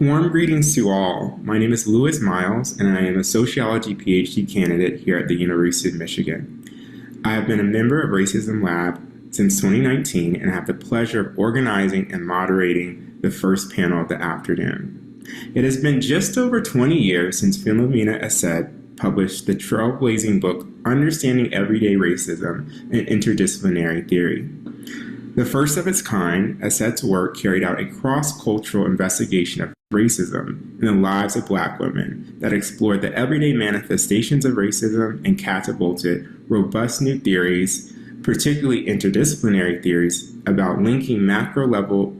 Warm greetings to all. My name is Louis Miles, and I am a Sociology PhD candidate here at the University of Michigan. I have been a member of Racism Lab since 2019 and have the pleasure of organizing and moderating the first panel of the afternoon. It has been just over 20 years since Philomena Assed published the trailblazing book Understanding Everyday Racism and Interdisciplinary Theory. The first of its kind, Assed's work carried out a cross-cultural investigation of racism in the lives of Black women that explored the everyday manifestations of racism and catapulted robust new theories, particularly interdisciplinary theories, about linking macro-level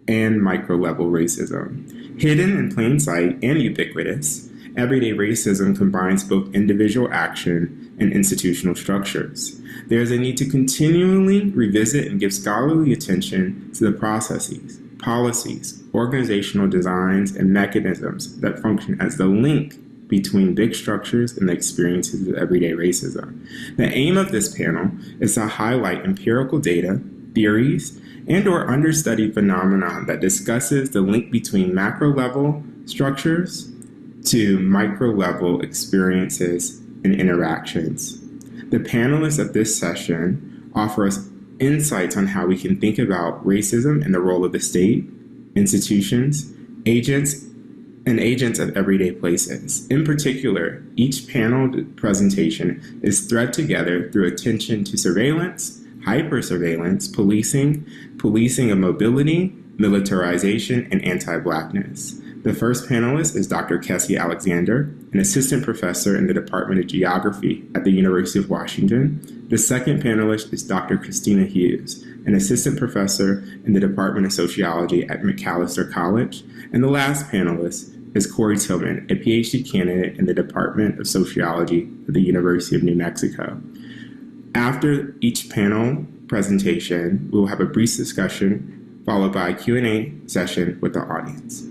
and micro-level racism. Hidden in plain sight and ubiquitous, everyday racism combines both individual action and institutional structures. There is a need to continually revisit and give scholarly attention to the processes, policies, organizational designs, and mechanisms that function as the link between big structures and the experiences of everyday racism. The aim of this panel is to highlight empirical data, theories, and/or understudied phenomena that discusses the link between macro-level structures to micro-level experiences and interactions. The panelists of this session offer us insights on how we can think about racism and the role of the state, institutions, agents of everyday places. In particular, each panel presentation is threaded together through attention to surveillance, hyper-surveillance, policing of mobility, militarization, and anti-Blackness. The first panelist is Dr. Kessie Alexandre, an assistant professor in the Department of Geography at the University of Washington. The second panelist is Dr. Christina Hughes, an assistant professor in the Department of Sociology at Macalester College. And the last panelist is Korey Tillman, a PhD candidate in the Department of Sociology at the University of New Mexico. After each panel presentation, we will have a brief discussion followed by a Q&A session with the audience.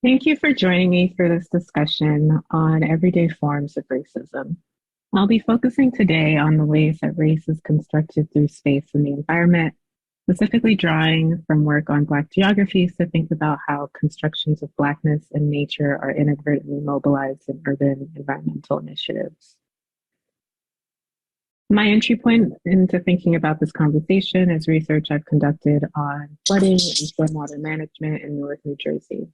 Thank you for joining me for this discussion on everyday forms of racism. I'll be focusing today on the ways that race is constructed through space and the environment, specifically drawing from work on Black geographies to think about how constructions of Blackness and nature are inadvertently mobilized in urban environmental initiatives. My entry point into thinking about this conversation is research I've conducted on flooding and stormwater management in Newark, New Jersey.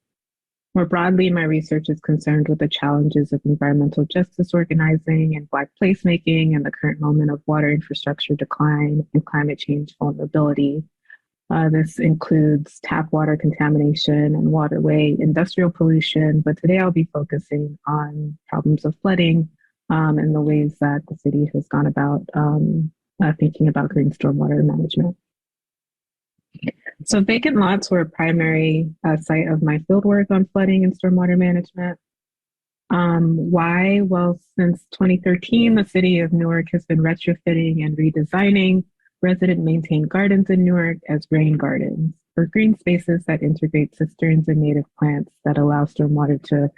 More broadly, my research is concerned with the challenges of environmental justice organizing and Black placemaking in the current moment of water infrastructure decline and climate change vulnerability. This includes tap water contamination and waterway industrial pollution, but today I'll be focusing on problems of flooding and the ways that the city has gone about thinking about green stormwater management. So vacant lots were a primary site of my fieldwork on flooding and stormwater management. Why? Well, since 2013, the city of Newark has been retrofitting and redesigning resident-maintained gardens in Newark as rain gardens, or green spaces that integrate cisterns and native plants that allow stormwater to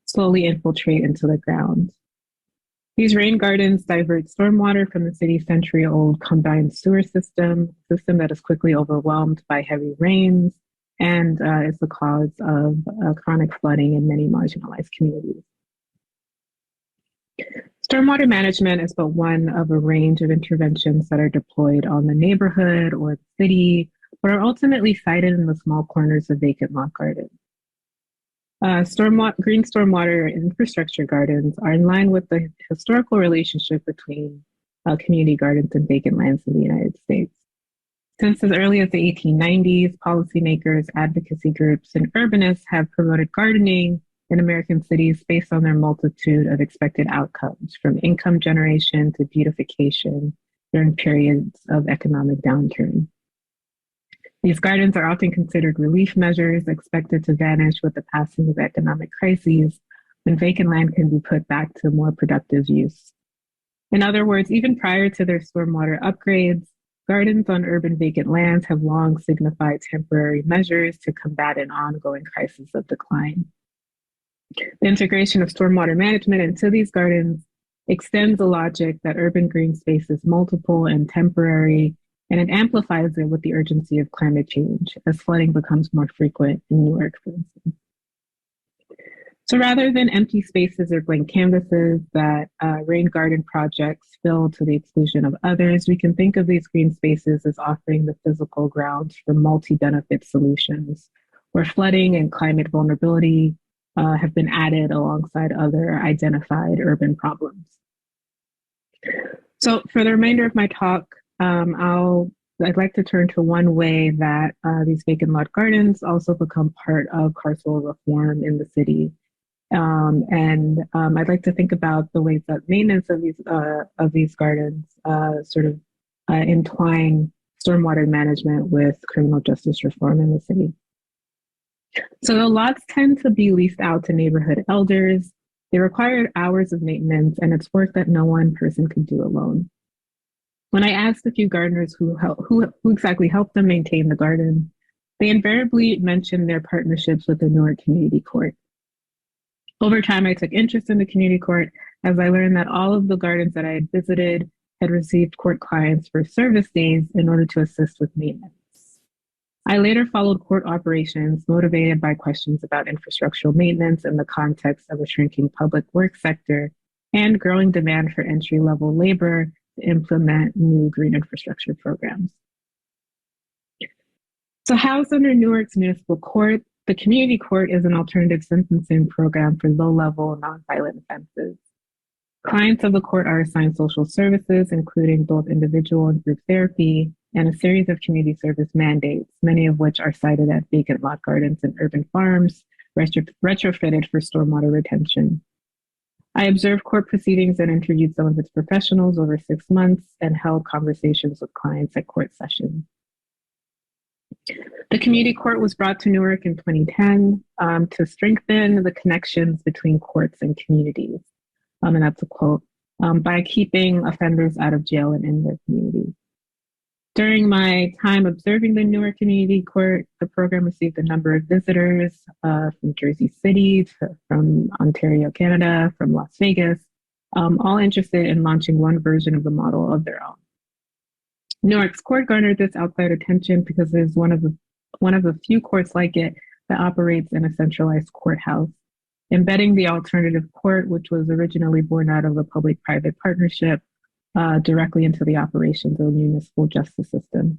slowly infiltrate into the ground. These rain gardens divert stormwater from the city's century-old combined sewer system that is quickly overwhelmed by heavy rains and is the cause of chronic flooding in many marginalized communities. Stormwater management is but one of a range of interventions that are deployed on the neighborhood or the city, but are ultimately sited in the small corners of vacant lot gardens. Green stormwater infrastructure gardens are in line with the historical relationship between community gardens and vacant lands in the United States. Since as early as the 1890s, policymakers, advocacy groups, and urbanists have promoted gardening in American cities based on their multitude of expected outcomes, from income generation to beautification during periods of economic downturn. These gardens are often considered relief measures expected to vanish with the passing of economic crises when vacant land can be put back to more productive use. In other words, even prior to their stormwater upgrades, gardens on urban vacant lands have long signified temporary measures to combat an ongoing crisis of decline. The integration of stormwater management into these gardens extends the logic that urban green space is multiple and temporary and it amplifies it with the urgency of climate change as flooding becomes more frequent in Newark, for instance. So rather than empty spaces or blank canvases that rain garden projects fill to the exclusion of others, we can think of these green spaces as offering the physical grounds for multi-benefit solutions, where flooding and climate vulnerability have been added alongside other identified urban problems. So for the remainder of my talk, I'd like to turn to one way that these vacant lot gardens also become part of carceral reform in the city. I'd like to think about the ways that maintenance of these gardens entwine stormwater management with criminal justice reform in the city. So the lots tend to be leased out to neighborhood elders. They require hours of maintenance, and it's work that no one person could do alone. When I asked a few gardeners who exactly helped them maintain the garden, they invariably mentioned their partnerships with the Newark Community Court. Over time, I took interest in the community court as I learned that all of the gardens that I had visited had received court clients for service days in order to assist with maintenance. I later followed court operations motivated by questions about infrastructural maintenance in the context of a shrinking public works sector and growing demand for entry-level labor to implement new green infrastructure programs. So housed under Newark's municipal court, the community court is an alternative sentencing program for low-level nonviolent offenses. Clients of the court are assigned social services, including both individual and group therapy, and a series of community service mandates, many of which are cited at vacant lot gardens and urban farms, retrofitted for stormwater retention. I observed court proceedings and interviewed some of its professionals over 6 months and held conversations with clients at court sessions. The community court was brought to Newark in 2010 to strengthen the connections between courts and communities. And that's a quote, by keeping offenders out of jail and in their community. During my time observing the Newark Community Court, the program received a number of visitors from Jersey City, from Ontario, Canada, from Las Vegas, all interested in launching one version of the model of their own. Newark's court garnered this outside attention because it is one of the few courts like it that operates in a centralized courthouse, embedding the alternative court, which was originally born out of a public-private partnership, directly into the operations of the municipal justice system.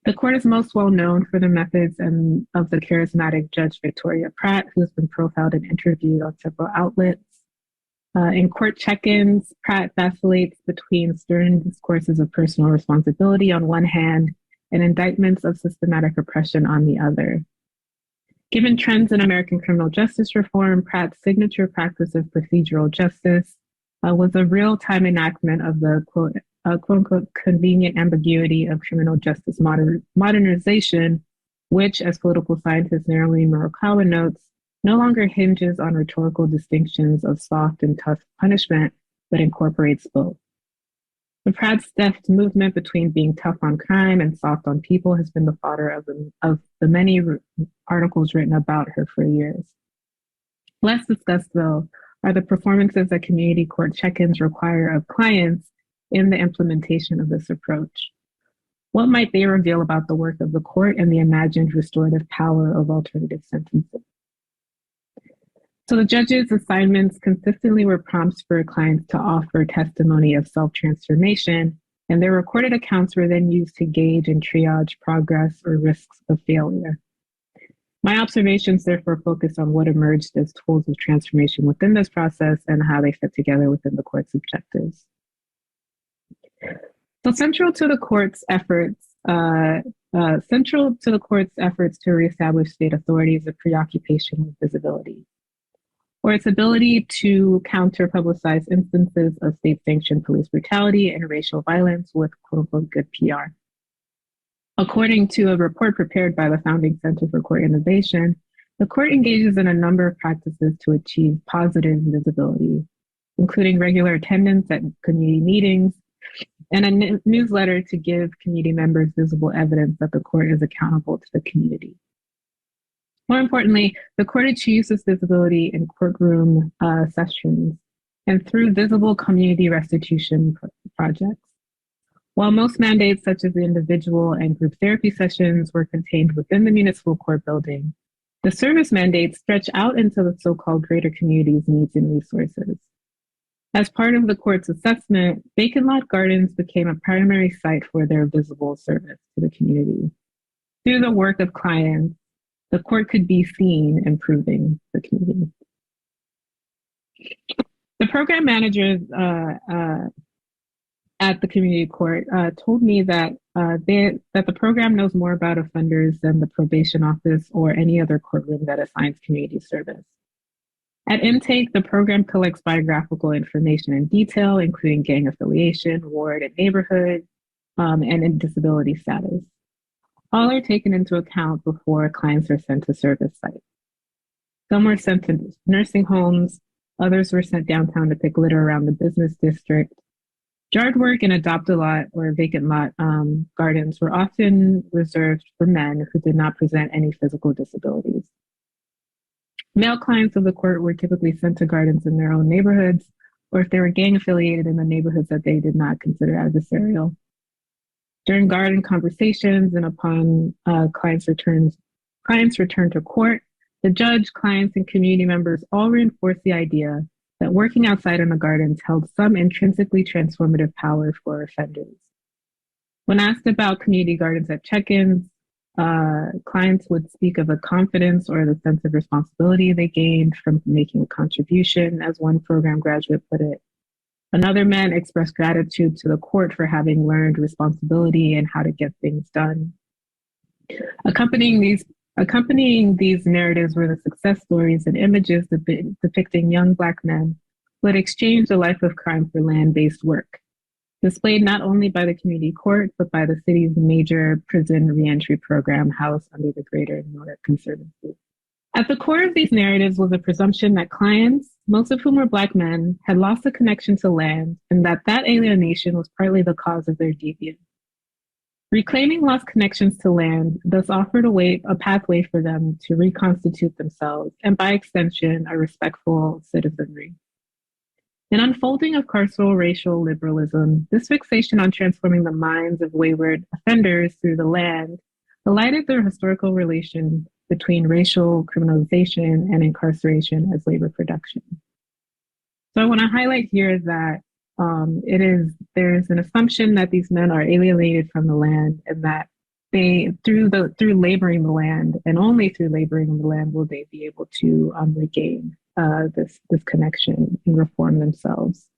The court is most well known for the methods of the charismatic Judge Victoria Pratt, who's been profiled and interviewed on several outlets. In court check-ins, Pratt vacillates between stern discourses of personal responsibility on one hand and indictments of systematic oppression on the other. Given trends in American criminal justice reform, Pratt's signature practice of procedural justice was a real-time enactment of the quote-unquote convenient ambiguity of criminal justice modernization, which, as political scientist Neroli Murakawa notes, no longer hinges on rhetorical distinctions of soft and tough punishment, but incorporates both. The Pratt's deft movement between being tough on crime and soft on people has been the fodder of the many articles written about her for years. Less discussed, though, are the performances that community court check-ins require of clients in the implementation of this approach. What might they reveal about the work of the court and the imagined restorative power of alternative sentencing? So the judge's assignments consistently were prompts for clients to offer testimony of self-transformation, and their recorded accounts were then used to gauge and triage progress or risks of failure. My observations therefore focus on what emerged as tools of transformation within this process and how they fit together within the court's objectives. So central to the court's efforts to reestablish state authority is a preoccupation with visibility, or its ability to counter publicized instances of state-sanctioned police brutality and racial violence with quote-unquote good PR. According to a report prepared by the Founding Center for Court Innovation, the court engages in a number of practices to achieve positive visibility, including regular attendance at community meetings and a newsletter to give community members visible evidence that the court is accountable to the community. More importantly, the court achieves this visibility in courtroom sessions and through visible community restitution projects. While most mandates, such as the individual and group therapy sessions, were contained within the municipal court building, the service mandates stretch out into the so-called greater community's needs and resources. As part of the court's assessment, vacant lot gardens became a primary site for their visible service to the community. Through the work of clients, the court could be seen improving the community. The program managers at the community court told me that that the program knows more about offenders than the probation office or any other courtroom that assigns community service. At intake, the program collects biographical information in detail, including gang affiliation, ward and neighborhood, and in disability status. All are taken into account before clients are sent to service sites. Some were sent to nursing homes, others were sent downtown to pick litter around the business district. Yard work and adopt-a-lot or vacant lot gardens were often reserved for men who did not present any physical disabilities. Male clients of the court were typically sent to gardens in their own neighborhoods, or if they were gang affiliated in the neighborhoods that they did not consider adversarial. During garden conversations and upon clients' return to court, the judge, clients, and community members all reinforced the idea that working outside in the gardens held some intrinsically transformative power for offenders. When asked about community gardens at check-ins, clients would speak of the confidence or the sense of responsibility they gained from making a contribution, as one program graduate put it. Another man expressed gratitude to the court for having learned responsibility and how to get things done. Accompanying these narratives were the success stories and images depicting young Black men who had exchanged a life of crime for land-based work, displayed not only by the community court, but by the city's major prison reentry program housed under the Greater New York Conservancy. At the core of these narratives was a presumption that clients, most of whom were Black men, had lost a connection to land, and that alienation was partly the cause of their deviance. Reclaiming lost connections to land thus offered a pathway for them to reconstitute themselves, and by extension, a respectful citizenry. An unfolding of carceral racial liberalism, this fixation on transforming the minds of wayward offenders through the land highlighted the historical relation between racial criminalization and incarceration as labor production. So I want to highlight here that there is an assumption that these men are alienated from the land, and that they through laboring the land, and only through laboring the land, will they be able to regain this connection and reform themselves.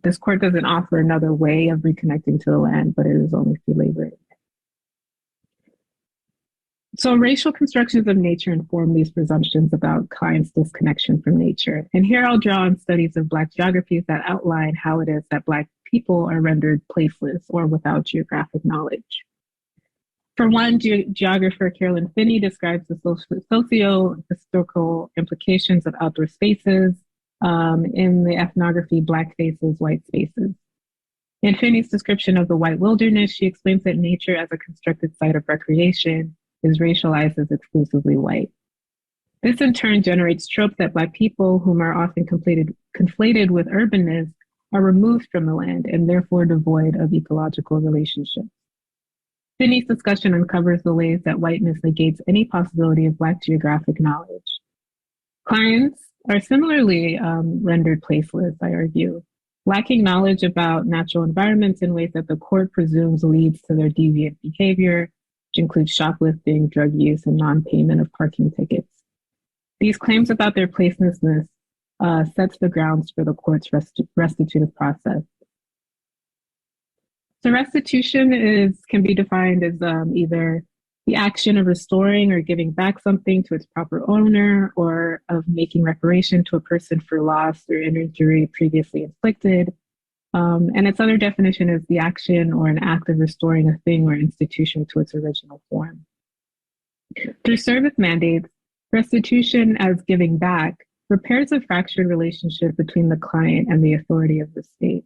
This court doesn't offer another way of reconnecting to the land, but it is only through laboring. So racial constructions of nature inform these presumptions about clients' disconnection from nature. And here I'll draw on studies of Black geographies that outline how it is that Black people are rendered placeless or without geographic knowledge. For one, geographer Carolyn Finney describes the socio-historical implications of outdoor spaces in the ethnography Black Faces, White Spaces. In Finney's description of the white wilderness, she explains that nature as a constructed site of recreation is racialized as exclusively white. This in turn generates tropes that Black people, whom are often conflated with urbanness, are removed from the land and therefore devoid of ecological relationships. Finney's discussion uncovers the ways that whiteness negates any possibility of Black geographic knowledge. Clients are similarly rendered placeless, I argue, lacking knowledge about natural environments in ways that the court presumes leads to their deviant behavior, which includes shoplifting, drug use, and non-payment of parking tickets. These claims about their placelessness sets the grounds for the court's restitutive process. So restitution can be defined as either the action of restoring or giving back something to its proper owner, or of making reparation to a person for loss or injury previously inflicted. And its other definition is the action or an act of restoring a thing or institution to its original form. Through service mandates, restitution as giving back repairs a fractured relationship between the client and the authority of the state.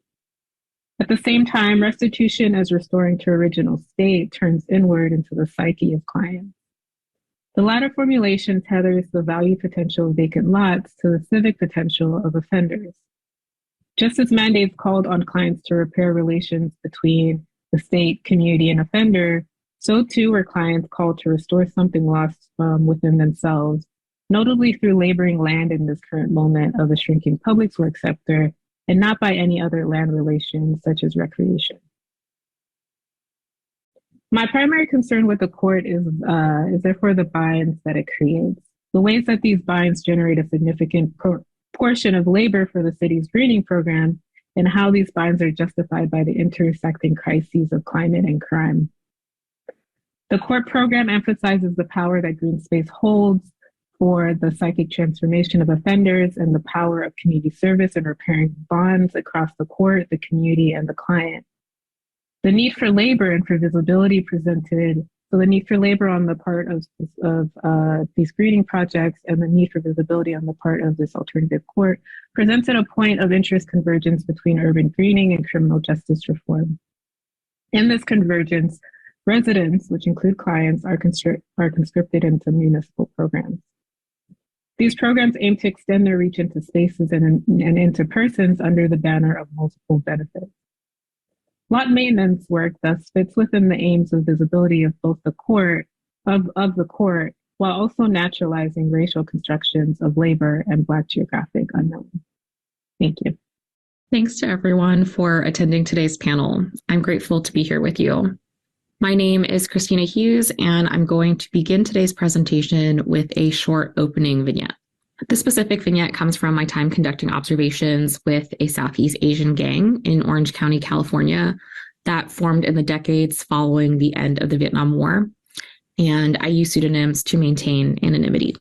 At the same time, restitution as restoring to original state turns inward into the psyche of clients. The latter formulation tethers the value potential of vacant lots to the civic potential of offenders. Just as mandates called on clients to repair relations between the state, community, and offender, so too were clients called to restore something lost within themselves, notably through laboring land in this current moment of a shrinking public works sector, and not by any other land relations such as recreation. My primary concern with the court is therefore the binds that it creates. The ways that these binds generate a significant portion of labor for the city's greening program, and how these binds are justified by the intersecting crises of climate and crime. The court program emphasizes the power that green space holds for the psychic transformation of offenders and the power of community service and repairing bonds across the court, the community, and the client. The need for labor and for visibility presented, so the need for labor on the part of these greening projects and the need for visibility on the part of this alternative court presented a point of interest convergence between urban greening and criminal justice reform. In this convergence, residents, which include clients, are conscripted into municipal programs. These programs aim to extend their reach into spaces and into persons under the banner of multiple benefits. Lot maintenance work thus fits within the aims of visibility of both the court, of the court, while also naturalizing racial constructions of labor and Black geographic unknown. Thank you. Thanks to everyone for attending today's panel. I'm grateful to be here with you. My name is Christina Hughes, and I'm going to begin today's presentation with a short opening vignette. The specific vignette comes from my time conducting observations with a Southeast Asian gang in Orange County, California, that formed in the decades following the end of the Vietnam War, and I use pseudonyms to maintain anonymity.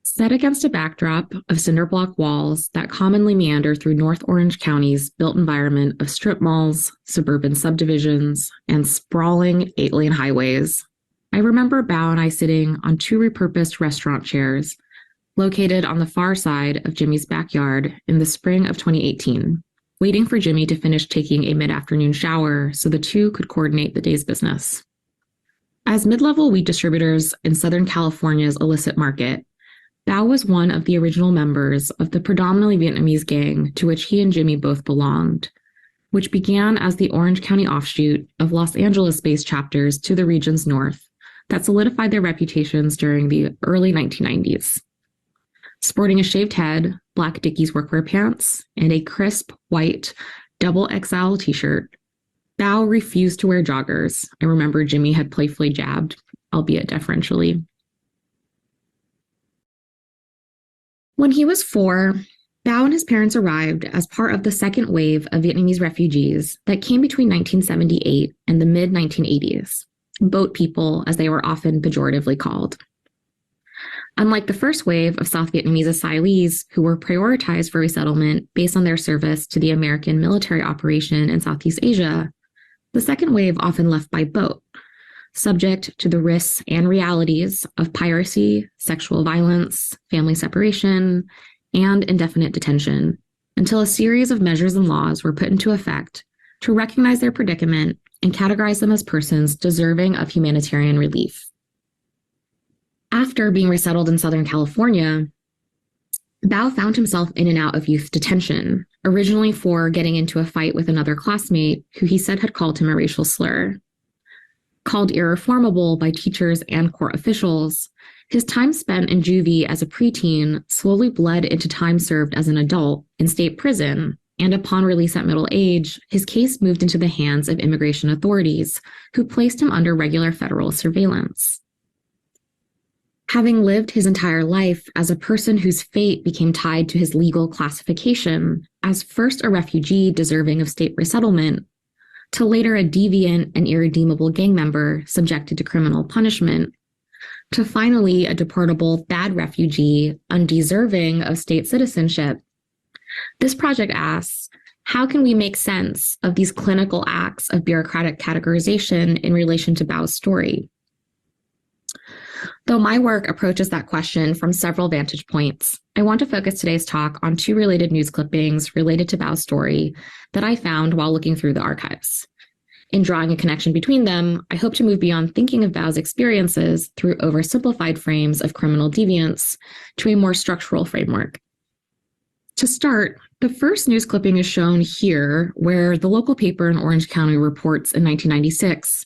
Set against a backdrop of cinder block walls that commonly meander through North Orange County's built environment of strip malls, suburban subdivisions, and sprawling 8-lane highways, I remember Bao and I sitting on 2 repurposed restaurant chairs located on the far side of Jimmy's backyard in the spring of 2018, waiting for Jimmy to finish taking a mid-afternoon shower so the two could coordinate the day's business. As mid-level weed distributors in Southern California's illicit market, Bao was one of the original members of the predominantly Vietnamese gang to which he and Jimmy both belonged, which began as the Orange County offshoot of Los Angeles-based chapters to the region's north that solidified their reputations during the early 1990s. Sporting a shaved head, black Dickies workwear pants, and a crisp white double XL t-shirt, Bao refused to wear joggers. I remember Jimmy had playfully jabbed, albeit deferentially. When he was 4, Bao and his parents arrived as part of the second wave of Vietnamese refugees that came between 1978 and the mid-1980s, boat people as they were often pejoratively called. Unlike the first wave of South Vietnamese asylees who were prioritized for resettlement based on their service to the American military operation in Southeast Asia, the second wave often left by boat, subject to the risks and realities of piracy, sexual violence, family separation, and indefinite detention, until a series of measures and laws were put into effect to recognize their predicament and categorize them as persons deserving of humanitarian relief. After being resettled in Southern California, Bao found himself in and out of youth detention, originally for getting into a fight with another classmate who he said had called him a racial slur. Called irreformable by teachers and court officials, his time spent in juvie as a preteen slowly bled into time served as an adult in state prison, and upon release at middle age, his case moved into the hands of immigration authorities, who placed him under regular federal surveillance. Having lived his entire life as a person whose fate became tied to his legal classification as first a refugee deserving of state resettlement, to later a deviant and irredeemable gang member subjected to criminal punishment, to finally a deportable bad refugee undeserving of state citizenship, this project asks, how can we make sense of these clinical acts of bureaucratic categorization in relation to Bao's story? Though my work approaches that question from several vantage points, I want to focus today's talk on 2 related news clippings related to Bao's story that I found while looking through the archives. In drawing a connection between them, I hope to move beyond thinking of Bao's experiences through oversimplified frames of criminal deviance to a more structural framework. To start, the first news clipping is shown here, where the local paper in Orange County reports in 1996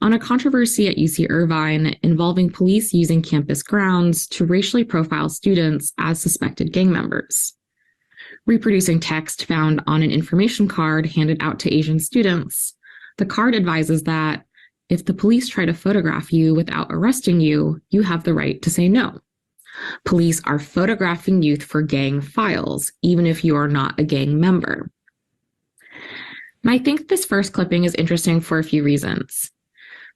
on a controversy at UC Irvine involving police using campus grounds to racially profile students as suspected gang members. Reproducing text found on an information card handed out to Asian students, the card advises that if the police try to photograph you without arresting you, you have the right to say no. Police are photographing youth for gang files, even if you are not a gang member. And I think this first clipping is interesting for a few reasons.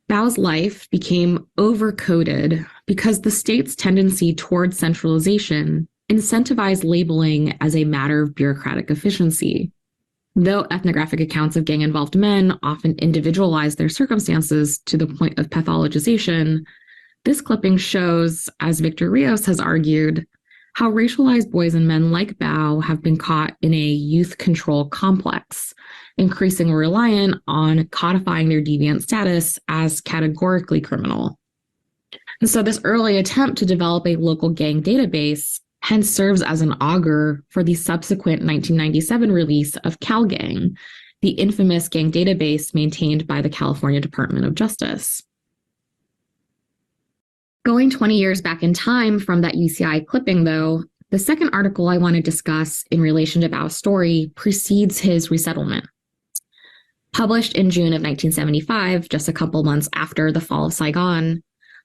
Bao's life became overcoded because the state's tendency toward centralization incentivized labeling as a matter of bureaucratic efficiency. Though ethnographic accounts of gang-involved men often individualize their circumstances to the point of pathologization, this clipping shows, as Victor Rios has argued, how racialized boys and men like Bao have been caught in a youth control complex, increasingly reliant on codifying their deviant status as categorically criminal. And so this early attempt to develop a local gang database hence serves as an augur for the subsequent 1997 release of CalGang, the infamous gang database maintained by the California Department of Justice. Going 20 years back in time from that UCI clipping, though, the second article I want to discuss in relation to Bao's story precedes his resettlement. Published in June of 1975, just a couple months after the fall of Saigon,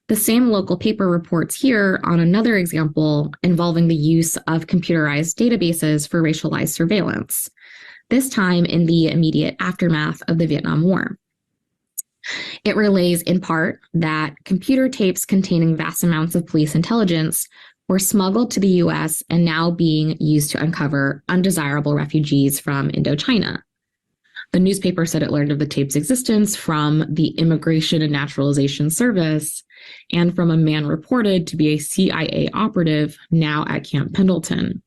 the same local paper reports here on another example involving the use of computerized databases for racialized surveillance, this time in the immediate aftermath of the Vietnam War. It relays in part that computer tapes containing vast amounts of police intelligence were smuggled to the US and now being used to uncover undesirable refugees from Indochina. The newspaper said it learned of the tape's existence from the Immigration and Naturalization Service and from a man reported to be a CIA operative now at Camp Pendleton.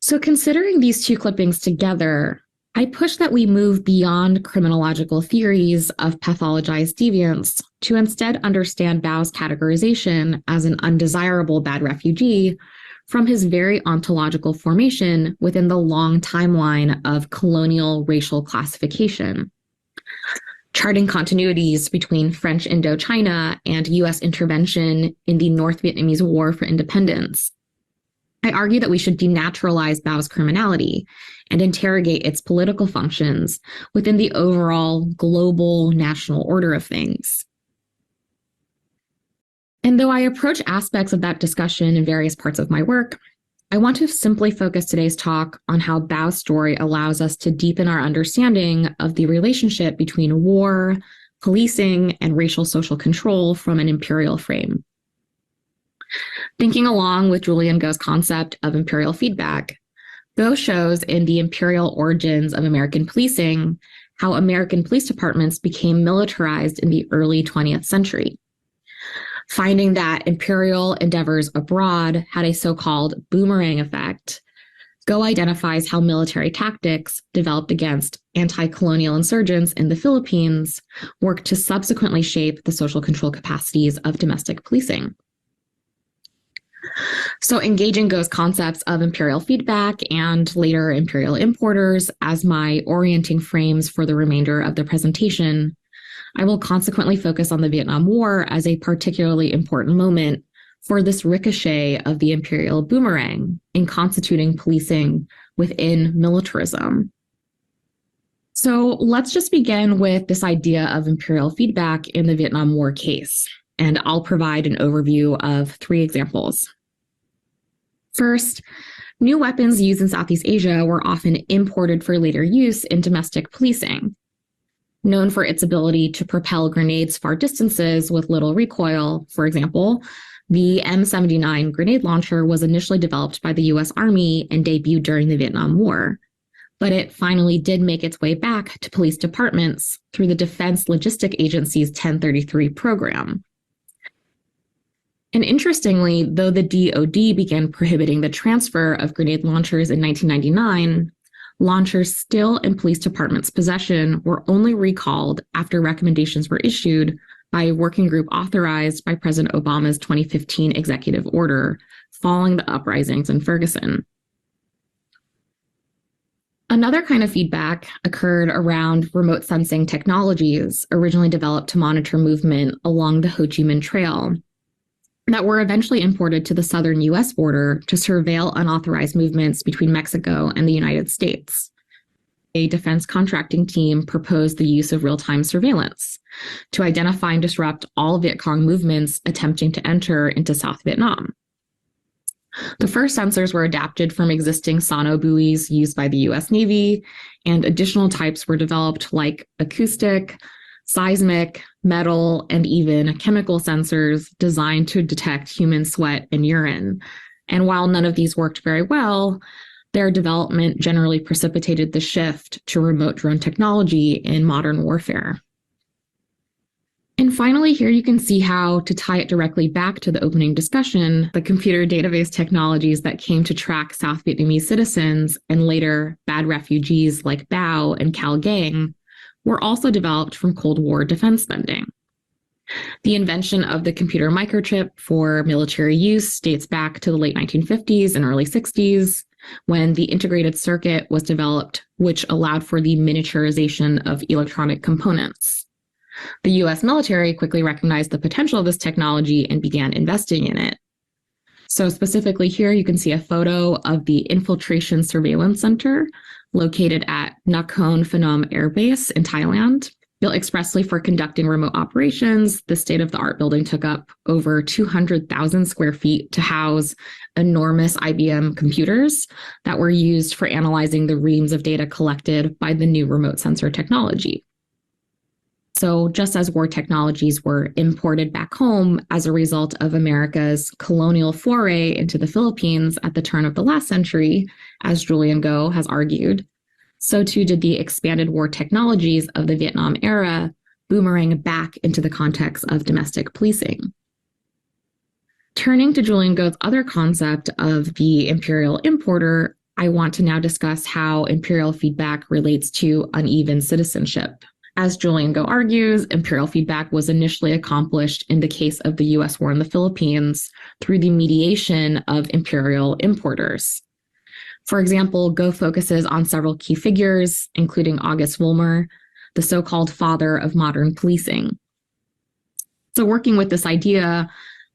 So considering these two clippings together, I push that we move beyond criminological theories of pathologized deviance to instead understand Bao's categorization as an undesirable bad refugee from his very ontological formation within the long timeline of colonial racial classification, charting continuities between French Indochina and US intervention in the North Vietnamese War for Independence. I argue that we should denaturalize Bao's criminality and interrogate its political functions within the overall global national order of things. And though I approach aspects of that discussion in various parts of my work, I want to simply focus today's talk on how Bao's story allows us to deepen our understanding of the relationship between war, policing, and racial social control from an imperial frame. Thinking along with Julian Go's concept of imperial feedback, Go shows in The Imperial Origins of American Policing how American police departments became militarized in the early 20th century. Finding that imperial endeavors abroad had a so-called boomerang effect, Go identifies how military tactics developed against anti-colonial insurgents in the Philippines worked to subsequently shape the social control capacities of domestic policing. So engaging Go's concepts of imperial feedback and later imperial importers as my orienting frames for the remainder of the presentation, I will consequently focus on the Vietnam War as a particularly important moment for this ricochet of the imperial boomerang in constituting policing within militarism. So let's just begin with this idea of imperial feedback in the Vietnam War case, and I'll provide an overview of 3 examples. First, new weapons used in Southeast Asia were often imported for later use in domestic policing. Known for its ability to propel grenades far distances with little recoil, for example, the M79 grenade launcher was initially developed by the US Army and debuted during the Vietnam War, but it finally did make its way back to police departments through the Defense Logistic Agency's 1033 program. And interestingly, though the DoD began prohibiting the transfer of grenade launchers in 1999, launchers still in police departments' possession were only recalled after recommendations were issued by a working group authorized by President Obama's 2015 executive order following the uprisings in Ferguson. Another kind of feedback occurred around remote sensing technologies originally developed to monitor movement along the Ho Chi Minh Trail that were eventually imported to the southern US border to surveil unauthorized movements between Mexico and the United States. A defense contracting team proposed the use of real-time surveillance to identify and disrupt all Viet Cong movements attempting to enter into South Vietnam. The first sensors were adapted from existing sono buoys used by the US Navy, and additional types were developed like acoustic, seismic, metal, and even chemical sensors designed to detect human sweat and urine. And while none of these worked very well, their development generally precipitated the shift to remote drone technology in modern warfare. And finally, here you can see how, to tie it directly back to the opening discussion, the computer database technologies that came to track South Vietnamese citizens and later bad refugees like Bao and Cal Gang were also developed from Cold War defense spending. The invention of the computer microchip for military use dates back to the late 1950s and early 60s, when the integrated circuit was developed, which allowed for the miniaturization of electronic components. The US military quickly recognized the potential of this technology and began investing in it. So specifically here, you can see a photo of the Infiltration Surveillance Center located at Nakhon Phanom Air Base in Thailand. Built expressly for conducting remote operations, the state-of-the-art building took up over 200,000 square feet to house enormous IBM computers that were used for analyzing the reams of data collected by the new remote sensor technology. So just as war technologies were imported back home as a result of America's colonial foray into the Philippines at the turn of the last century, as Julian Goh has argued, so too did the expanded war technologies of the Vietnam era boomerang back into the context of domestic policing. Turning to Julian Goh's other concept of the imperial importer, I want to now discuss how imperial feedback relates to uneven citizenship. As Julian Goh argues, imperial feedback was initially accomplished in the case of the US war in the Philippines through the mediation of imperial importers. For example, Goh focuses on several key figures, including August Vollmer, the so-called father of modern policing. So working with this idea,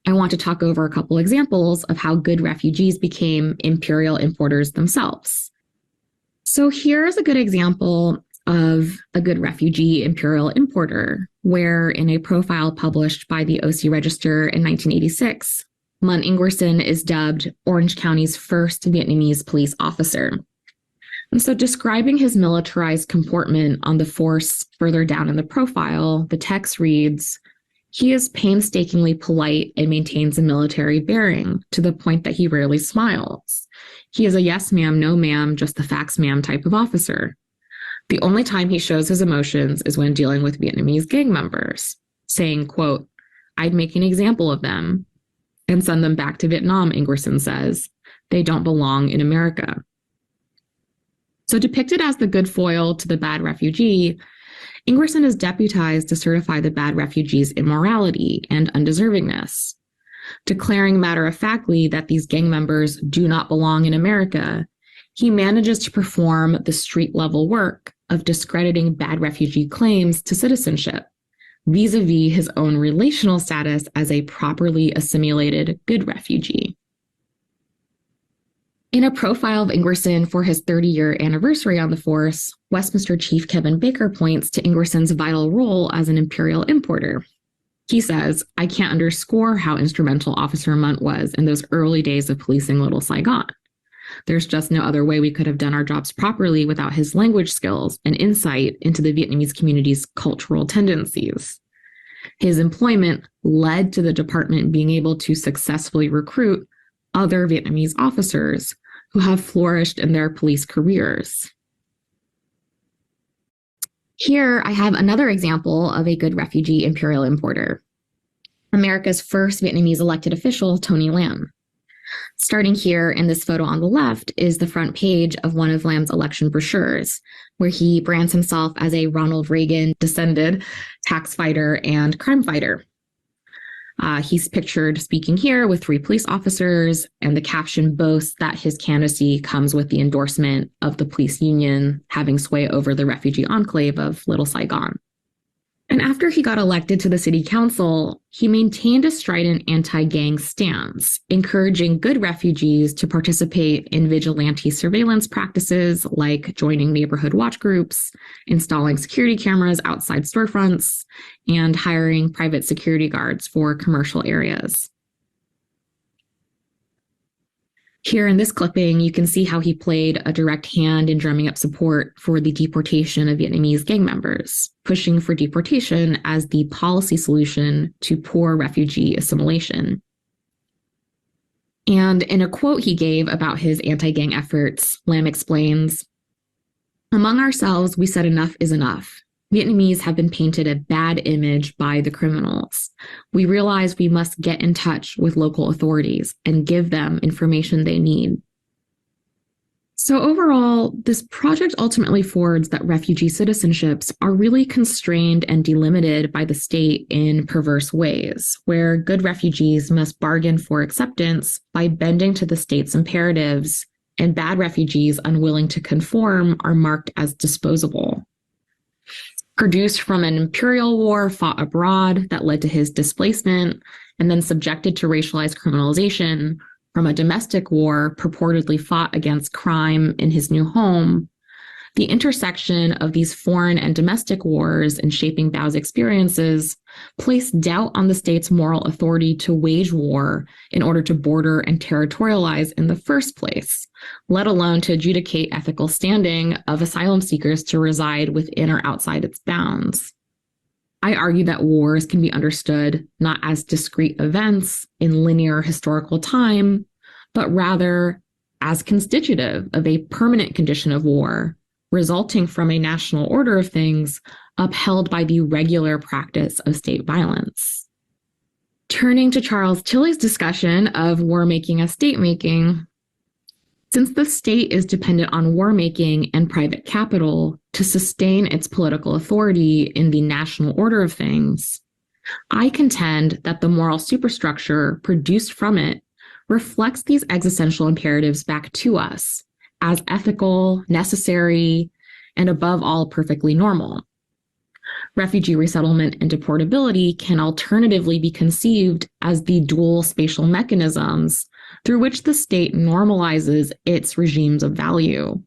I want to talk over a couple examples of how good refugees became imperial importers themselves. So here's a good example of a good refugee imperial importer, where in a profile published by the OC Register in 1986, Mun Ingwersen is dubbed Orange County's first Vietnamese police officer. And so describing his militarized comportment on the force further down in the profile, the text reads, "He is painstakingly polite and maintains a military bearing to the point that he rarely smiles. He is a yes ma'am, no ma'am, just the facts ma'am type of officer. The only time he shows his emotions is when dealing with Vietnamese gang members, saying, quote, 'I'd make an example of them and send them back to Vietnam,' Ingwersen says. 'They don't belong in America.'" So depicted as the good foil to the bad refugee, Ingwersen is deputized to certify the bad refugee's immorality and undeservingness. Declaring matter-of-factly that these gang members do not belong in America, he manages to perform the street-level work of discrediting bad refugee claims to citizenship, vis-a-vis his own relational status as a properly assimilated good refugee. In a profile of Ingwersen for his 30-year anniversary on the force, Westminster Chief Kevin Baker points to Ingwersen's vital role as an imperial importer. He says, "I can't underscore how instrumental Officer Munt was in those early days of policing Little Saigon. There's just no other way we could have done our jobs properly without his language skills and insight into the Vietnamese community's cultural tendencies. His employment led to the department being able to successfully recruit other Vietnamese officers who have flourished in their police careers." Here, I have another example of a good refugee imperial importer, America's first Vietnamese elected official, Tony Lam. Starting here in this photo on the left is the front page of one of Lam's election brochures, where he brands himself as a Ronald Reagan descended tax fighter and crime fighter. He's pictured speaking here with 3 police officers, and the caption boasts that his candidacy comes with the endorsement of the police union having sway over the refugee enclave of Little Saigon. And after he got elected to the city council, he maintained a strident anti-gang stance, encouraging good refugees to participate in vigilante surveillance practices like joining neighborhood watch groups, installing security cameras outside storefronts, and hiring private security guards for commercial areas. Here in this clipping, you can see how he played a direct hand in drumming up support for the deportation of Vietnamese gang members, pushing for deportation as the policy solution to poor refugee assimilation. And in a quote he gave about his anti-gang efforts, Lam explains, "Among ourselves, we said enough is enough. Vietnamese have been painted a bad image by the criminals. We realize we must get in touch with local authorities and give them information they need." So overall, this project ultimately forwards that refugee citizenships are really constrained and delimited by the state in perverse ways, where good refugees must bargain for acceptance by bending to the state's imperatives, and bad refugees unwilling to conform are marked as disposable. Produced from an imperial war fought abroad that led to his displacement, and then subjected to racialized criminalization from a domestic war purportedly fought against crime in his new home, the intersection of these foreign and domestic wars in shaping Bao's experiences placed doubt on the state's moral authority to wage war in order to border and territorialize in the first place, let alone to adjudicate ethical standing of asylum seekers to reside within or outside its bounds. I argue that wars can be understood not as discrete events in linear historical time, but rather as constitutive of a permanent condition of war, resulting from a national order of things upheld by the regular practice of state violence. Turning to Charles Tilley's discussion of war making as state making, since the state is dependent on war making and private capital to sustain its political authority in the national order of things, I contend that the moral superstructure produced from it reflects these existential imperatives back to us as ethical, necessary, and above all, perfectly normal. Refugee resettlement and deportability can alternatively be conceived as the dual spatial mechanisms through which the state normalizes its regimes of value.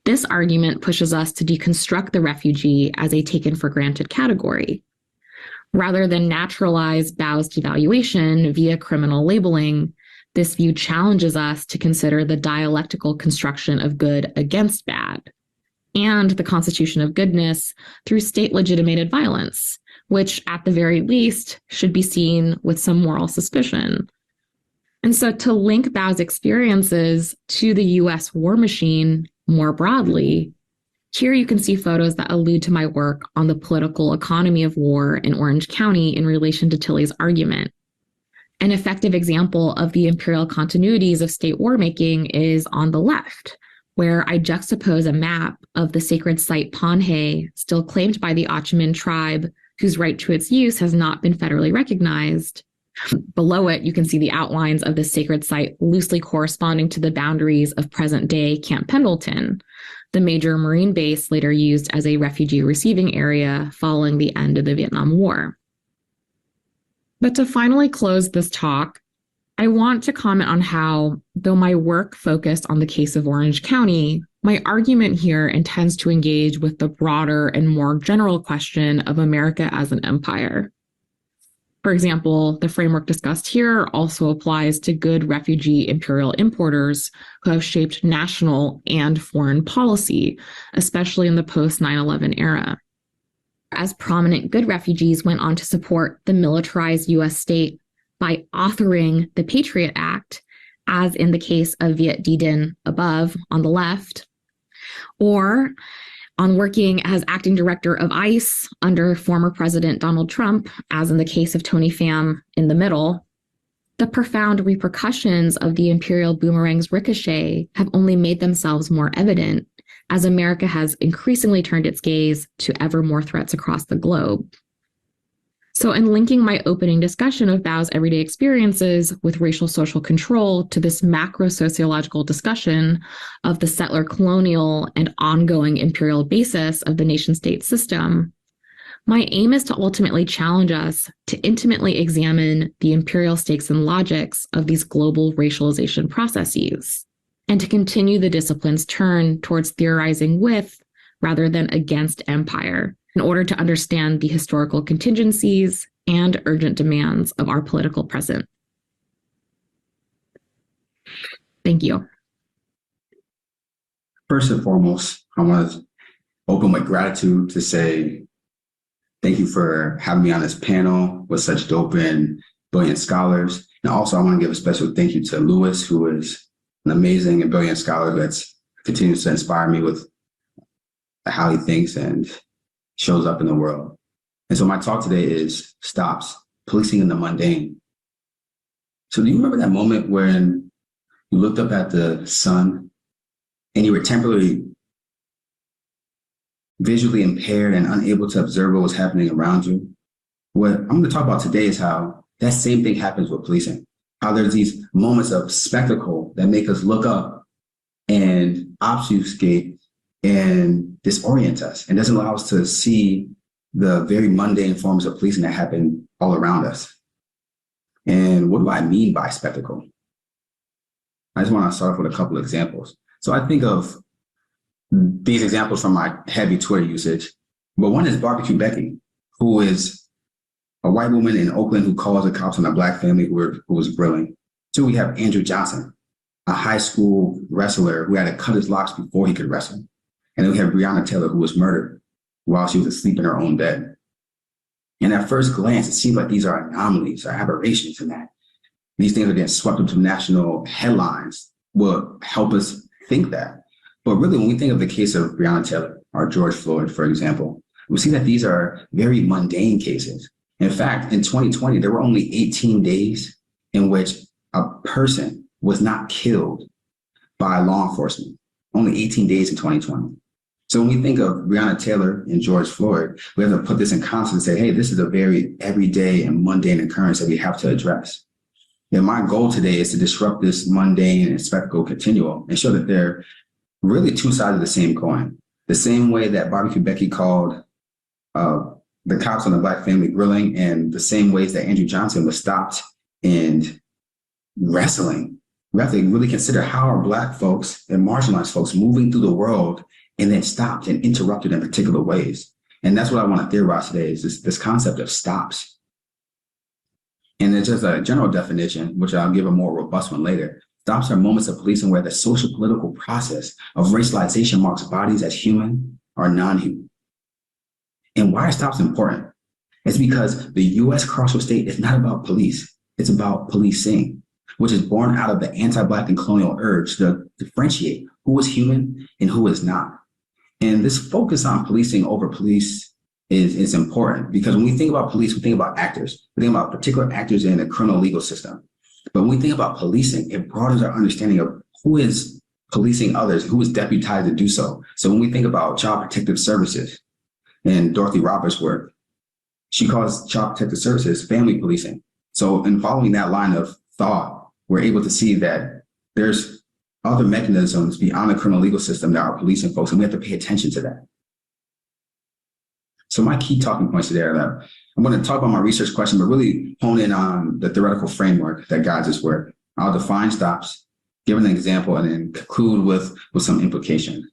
This argument pushes us to deconstruct the refugee as a taken for granted category. Rather than naturalize Bao's devaluation via criminal labeling, this view challenges us to consider the dialectical construction of good against bad, and the constitution of goodness through state-legitimated violence, which at the very least should be seen with some moral suspicion. And so to link Bao's experiences to the US war machine more broadly, here you can see photos that allude to my work on the political economy of war in Orange County in relation to Tilley's argument. An effective example of the imperial continuities of state war making is on the left, where I juxtapose a map of the sacred site Panhe, still claimed by the Achamin tribe, whose right to its use has not been federally recognized. Below it, you can see the outlines of the sacred site loosely corresponding to the boundaries of present-day Camp Pendleton, the major Marine base later used as a refugee receiving area following the end of the Vietnam War. But to finally close this talk, I want to comment on how, though my work focused on the case of Orange County, my argument here intends to engage with the broader and more general question of America as an empire. For example, the framework discussed here also applies to good refugee imperial importers who have shaped national and foreign policy, especially in the post-9/11 era. As prominent good refugees went on to support the militarized US state by authoring the Patriot Act, as in the case of Viet Dinh above on the left, or on working as acting director of ICE under former President Donald Trump, as in the case of Tony Pham in the middle, the profound repercussions of the imperial boomerang's ricochet have only made themselves more evident as America has increasingly turned its gaze to ever more threats across the globe. So in linking my opening discussion of Bao's everyday experiences with racial social control to this macro sociological discussion of the settler colonial and ongoing imperial basis of the nation state system, my aim is to ultimately challenge us to intimately examine the imperial stakes and logics of these global racialization processes, and to continue the discipline's turn towards theorizing with rather than against empire in order to understand the historical contingencies and urgent demands of our political present. Thank you. First and foremost, I want to open with gratitude to say thank you for having me on this panel with such dope and brilliant scholars. And also, I want to give a special thank you to Louis, who is an amazing and brilliant scholar that continues to inspire me with how he thinks and shows up in the world. And so my talk today is Stops, Policing in the Mundane. So do you remember that moment when you looked up at the sun and you were temporarily visually impaired and unable to observe what was happening around you? What I'm going to talk about today is how that same thing happens with policing, how there's these moments of spectacle that make us look up and obfuscate and disorient us and doesn't allow us to see the very mundane forms of policing that happen all around us. And what do I mean by spectacle? I just want to start off with a couple of examples. So I think of these examples from my heavy Twitter usage, but one is Barbecue Becky, who is a white woman in Oakland who calls the cops on a Black family who was grilling. Two, we have Andrew Johnson, a high school wrestler who had to cut his locks before he could wrestle. And then we have Breonna Taylor, who was murdered while she was asleep in her own bed. And at first glance, it seems like these are anomalies or aberrations, and that these things are getting swept into national headlines will help us think that. But really, when we think of the case of Breonna Taylor or George Floyd, for example, we see that these are very mundane cases. In fact, in 2020, there were only 18 days in which a person was not killed by law enforcement. Only 18 days in 2020. So when we think of Breonna Taylor and George Floyd, we have to put this in context and say, hey, this is a very everyday and mundane occurrence that we have to address. And my goal today is to disrupt this mundane and spectacle continuum and show that they're really two sides of the same coin. The same way that Barbecue Becky called the cops on the Black family grilling, and the same ways that Andrew Johnson was stopped and wrestling. We have to really consider how are Black folks and marginalized folks moving through the world and then stopped and interrupted in particular ways. And that's what I want to theorize today is this concept of stops. And it's just a general definition, which I'll give a more robust one later. Stops are moments of policing where the social political process of racialization marks bodies as human or non-human. And why are stops important? It's because the U.S. carceral state is not about police. It's about policing, which is born out of the anti-Black and colonial urge to differentiate who is human and who is not. And this focus on policing over police is important because when we think about police, we think about actors. We think about particular actors in the criminal legal system. But when we think about policing, it broadens our understanding of who is policing others, who is deputized to do so. So when we think about Child Protective Services and Dorothy Roberts' work, she calls Child Protective Services family policing. So in following that line of thought, we're able to see that there's other mechanisms beyond the criminal legal system that are policing folks, and we have to pay attention to that. So my key talking points today are that I'm going to talk about my research question, but really hone in on the theoretical framework that guides this work. I'll define stops, give an example, and then conclude with some implication.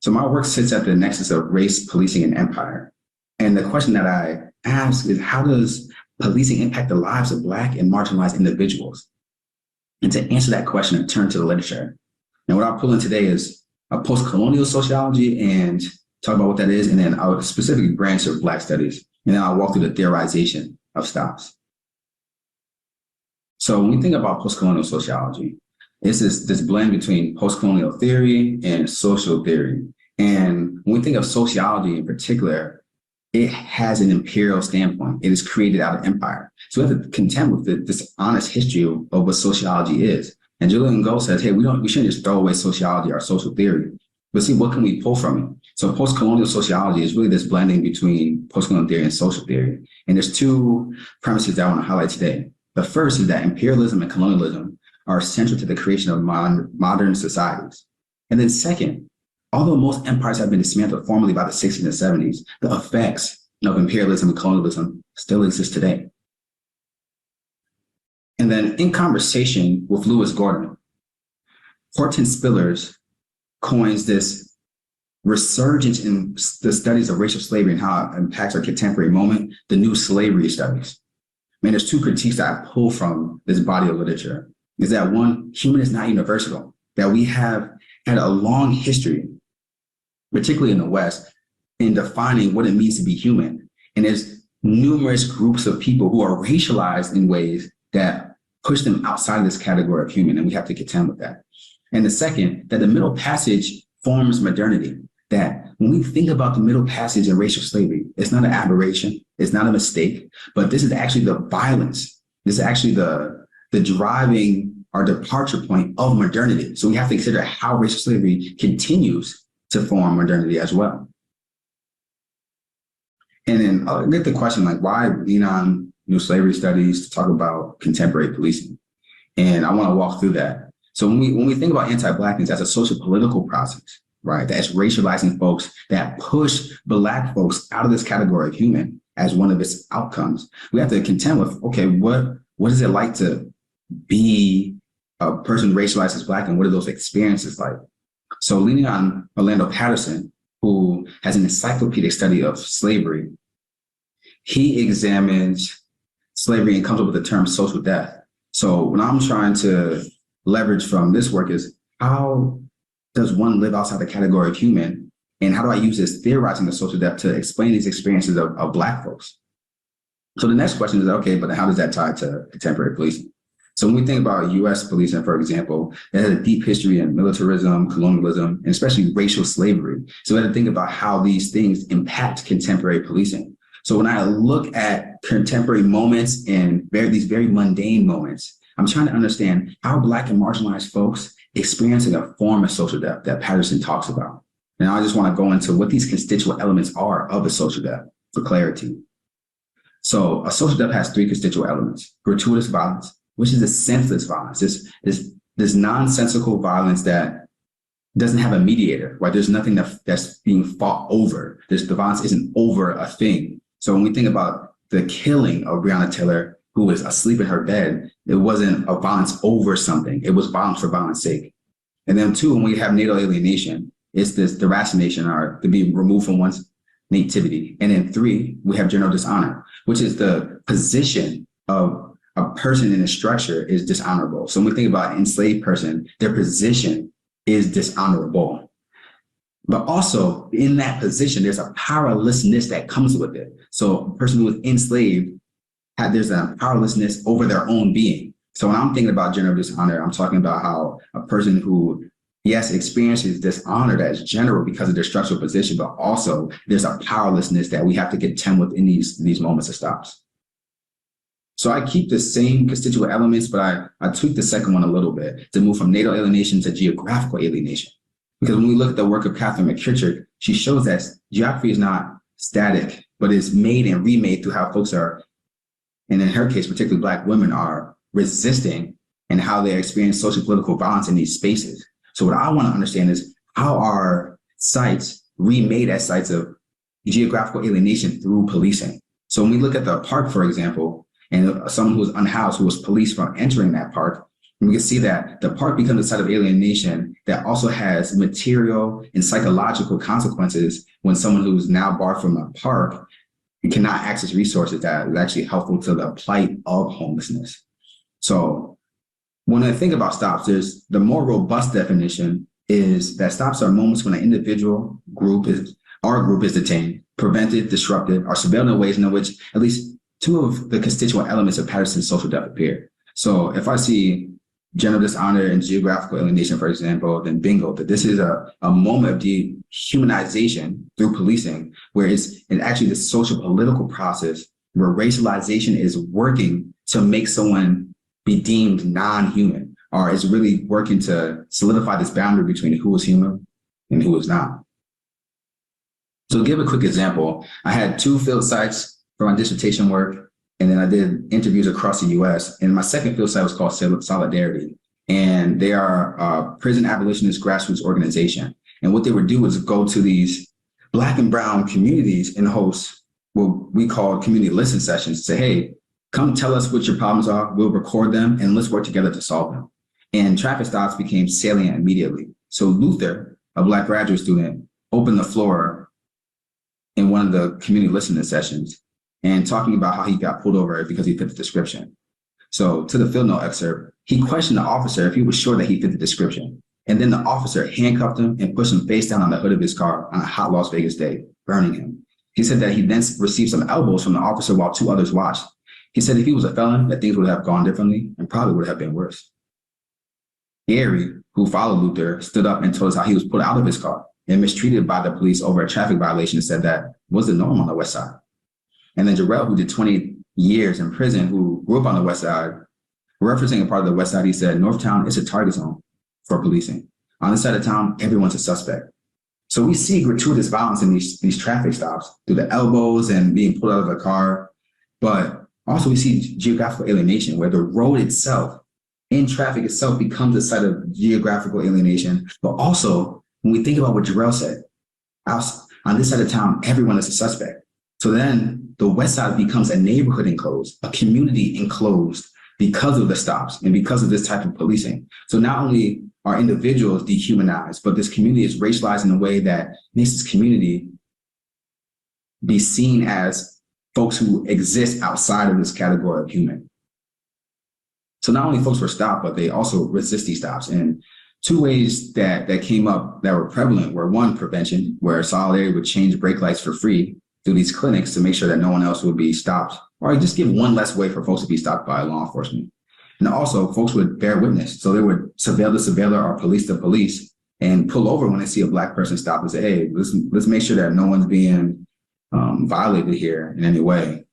So my work sits at the nexus of race, policing, and empire. And the question that I ask is, how does policing impact the lives of Black and marginalized individuals? And to answer that question, I turn to the literature. And what I'll pull in today is a post-colonial sociology and talk about what that is, and then I'll specifically branch of Black studies. And then I'll walk through the theorization of stops. So when we think about post-colonial sociology, it's this blend between post-colonial theory and social theory. And when we think of sociology in particular, it has an imperial standpoint. It is created out of empire. So we have to contend with this honest history of what sociology is. And Julian Gold says, hey, we shouldn't just throw away sociology or social theory, but see what can we pull from it. So post-colonial sociology is really this blending between post-colonial theory and social theory. And there's two premises that I want to highlight today. The first is that imperialism and colonialism are central to the creation of modern societies. And then second, although most empires have been dismantled formally by the 60s and 70s, the effects of imperialism and colonialism still exist today. And then in conversation with Lewis Gordon, Hortense Spillers coins this resurgence in the studies of racial slavery and how it impacts our contemporary moment, the new slavery studies. Man, there's two critiques that I pull from this body of literature. Is that one, human is not universal, that we have had a long history, particularly in the West, in defining what it means to be human. And there's numerous groups of people who are racialized in ways that push them outside of this category of human, and we have to contend with that. And the second, that the Middle Passage forms modernity, that when we think about the Middle Passage and racial slavery, it's not an aberration, it's not a mistake, but this is actually the violence. This is actually the driving our departure point of modernity. So we have to consider how racial slavery continues to form modernity as well. And then I'll get the question, like, why lean on new slavery studies to talk about contemporary policing? And I want to walk through that. So when we think about anti-Blackness as a social political process, right, that's racializing folks, that push Black folks out of this category of human as one of its outcomes, we have to contend with, okay, what is it like to be a person racialized as Black, and what are those experiences like? So leaning on Orlando Patterson, who has an encyclopedic study of slavery, he examines slavery and comes up with the term social death. So what I'm trying to leverage from this work is, how does one live outside the category of human? And how do I use this theorizing the social death to explain these experiences of Black folks? So the next question is, okay, but how does that tie to contemporary policing? So when we think about US policing, for example, it has a deep history in militarism, colonialism, and especially racial slavery. So we have to think about how these things impact contemporary policing. So when I look at contemporary moments and these very mundane moments, I'm trying to understand how Black and marginalized folks experiencing a form of social death that Patterson talks about. And I just want to go into what these constituent elements are of a social death for clarity. So a social death has three constituent elements: gratuitous violence, which is a senseless violence, this nonsensical violence that doesn't have a mediator, right? There's nothing that's being fought over. The violence isn't over a thing. So when we think about the killing of Breonna Taylor, who was asleep in her bed, it wasn't a violence over something. It was violence for violence sake. And then two, when we have natal alienation, it's this deracination, or to be removed from one's nativity. And then three, we have general dishonor, which is the position of a person in a structure is dishonorable. So when we think about an enslaved person, their position is dishonorable. But also in that position, there's a powerlessness that comes with it. So a person who was enslaved, there's a powerlessness over their own being. So when I'm thinking about general dishonor, I'm talking about how a person who, yes, experiences dishonor that is general because of their structural position, but also there's a powerlessness that we have to contend with in these moments of stops. So I keep the same constituent elements, but I tweak the second one a little bit to move from natal alienation to geographical alienation. Because when we look at the work of Catherine McKittrick, she shows that geography is not static, but is made and remade through how folks are, and in her case, particularly Black women, are resisting and how they experience social political violence in these spaces. So what I want to understand is, how are sites remade as sites of geographical alienation through policing? So when we look at the park, for example, and someone who was unhoused, who was policed from entering that park, and we can see that the park becomes a site of alienation that also has material and psychological consequences when someone who's now barred from a park cannot access resources that is actually helpful to the plight of homelessness. So when I think about stops, there's the more robust definition is that stops are moments when an individual our group is detained, prevented, disrupted, or surveilled in ways in which at least two of the constituent elements of Patterson's social death appear. So if I see general dishonor and geographical alienation, for example, then bingo, that this is a moment of dehumanization through policing, where it's actually the social political process where racialization is working to make someone be deemed non-human, or is really working to solidify this boundary between who is human and who is not. So to give a quick example, I had 2 field sites for my dissertation work, and then I did interviews across the US. And my second field site was called Solidarity. And they are a prison abolitionist grassroots organization. And what they would do is go to these Black and brown communities and host what we call community listen sessions. Say, hey, come tell us what your problems are. We'll record them and let's work together to solve them. And traffic stops became salient immediately. So Luther, a Black graduate student, opened the floor in one of the community listening sessions and talking about how he got pulled over because he fit the description. So to the field note excerpt, he questioned the officer if he was sure that he fit the description. And then the officer handcuffed him and pushed him face down on the hood of his car on a hot Las Vegas day, burning him. He said that he then received some elbows from the officer while 2 others watched. He said if he was a felon, that things would have gone differently and probably would have been worse. Gary, who followed Luther, stood up and told us how he was put out of his car and mistreated by the police over a traffic violation, and said that was the norm on the West Side. And then Jarrell, who did 20 years in prison, who grew up on the West Side, referencing a part of the West Side, he said, Northtown is a target zone for policing. On this side of town, everyone's a suspect. So we see gratuitous violence in these traffic stops through the elbows and being pulled out of the car. But also we see geographical alienation, where the road itself, in traffic itself, becomes a site of geographical alienation. But also, when we think about what Jarrell said, on this side of town, everyone is a suspect. So then the West Side becomes a neighborhood enclosed, a community enclosed because of the stops and because of this type of policing. So not only are individuals dehumanized, but this community is racialized in a way that makes this community be seen as folks who exist outside of this category of human. So not only folks were stopped, but they also resist these stops. And 2 ways that came up that were prevalent were, 1, prevention, where Solidarity would change brake lights for free through these clinics to make sure that no one else would be stopped, or just give one less way for folks to be stopped by law enforcement. And also folks would bear witness. So they would surveil the surveiller or police the police and pull over when they see a Black person stop and say, hey, let's make sure that no one's being violated here in any way.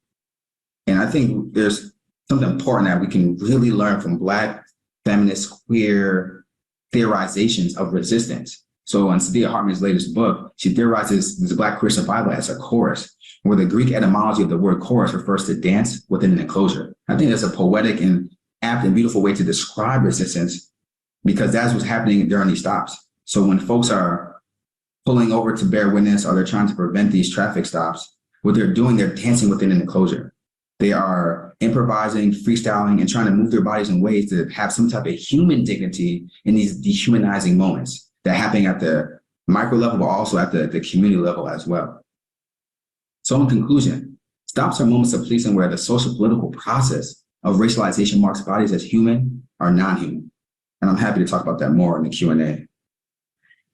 And I think there's something important that we can really learn from Black, feminist, queer theorizations of resistance. So in Saidiya Hartman's latest book, she theorizes this Black queer survival as a chorus, where the Greek etymology of the word chorus refers to dance within an enclosure. I think that's a poetic and apt and beautiful way to describe resistance, because that's what's happening during these stops. So when folks are pulling over to bear witness, or they're trying to prevent these traffic stops, what they're doing, they're dancing within an enclosure. They are improvising, freestyling, and trying to move their bodies in ways to have some type of human dignity in these dehumanizing moments that happen at the micro level, but also at the community level as well. So in conclusion, stops are moments of policing where the social political process of racialization marks bodies as human or non-human. And I'm happy to talk about that more in the Q&A.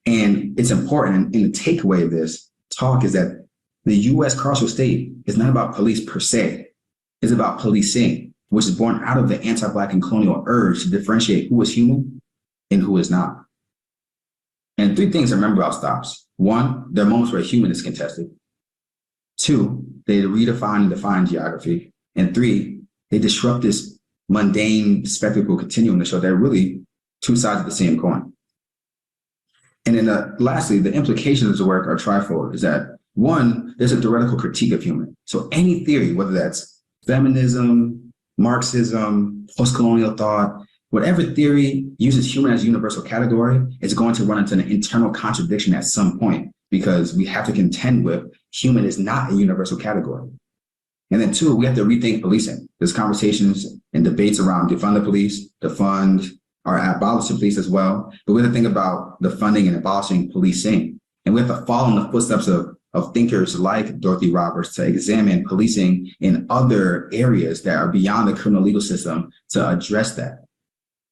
And it's important, in the takeaway of this talk, is that the US carceral state is not about police per se. It's about policing, which is born out of the anti-Black and colonial urge to differentiate who is human and who is not. And 3 things to remember about stops. 1, there are moments where a human is contested. 2, they redefine and define geography. And 3, they disrupt this mundane spectacle continuum to show they're really 2 sides of the same coin. And then lastly, the implications of the work are trifold. Is that 1, there's a theoretical critique of human. So any theory, whether that's feminism, Marxism, post-colonial thought, whatever theory uses human as a universal category is going to run into an internal contradiction at some point, because we have to contend with human is not a universal category. And then 2, we have to rethink policing. There's conversations and debates around defund the police, defund or abolish the police as well. But we have to think about the funding and abolishing policing. And we have to follow in the footsteps of thinkers like Dorothy Roberts to examine policing in other areas that are beyond the criminal legal system to address that,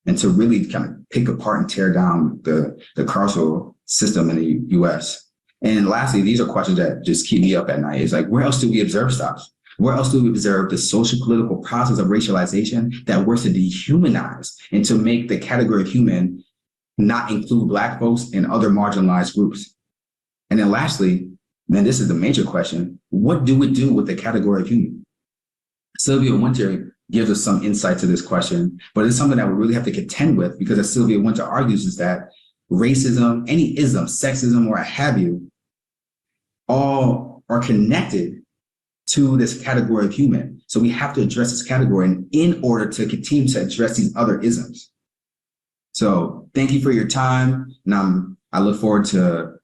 and to really kind of pick apart and tear down the carceral system in the US. And lastly, these are questions that just keep me up at night. It's like, where else do we observe stops? Where else do we observe the social political process of racialization that works to dehumanize and to make the category of human not include Black folks and other marginalized groups? And then lastly, then this is the major question, what do we do with the category of human? Sylvia Wynter gives us some insight to this question, but it's something that we really have to contend with, because as Sylvia Wynter argues is that racism, any ism, sexism, or what have you, all are connected to this category of human. So we have to address this category in order to continue to address these other isms. So thank you for your time. And I look forward to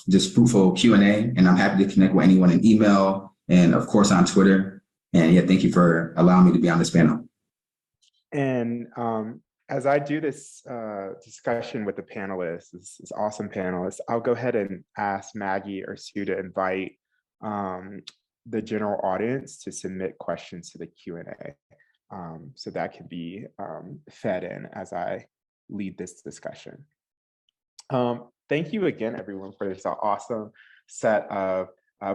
this fruitful Q&A, and I'm happy to connect with anyone in email and of course on Twitter. And yeah, thank you for allowing me to be on this panel. And as I do this discussion with the panelists, this awesome panelists, I'll go ahead and ask Maggie or Sue to invite the general audience to submit questions to the Q&A. So that can be fed in as I lead this discussion. Thank you again, everyone, for this awesome set of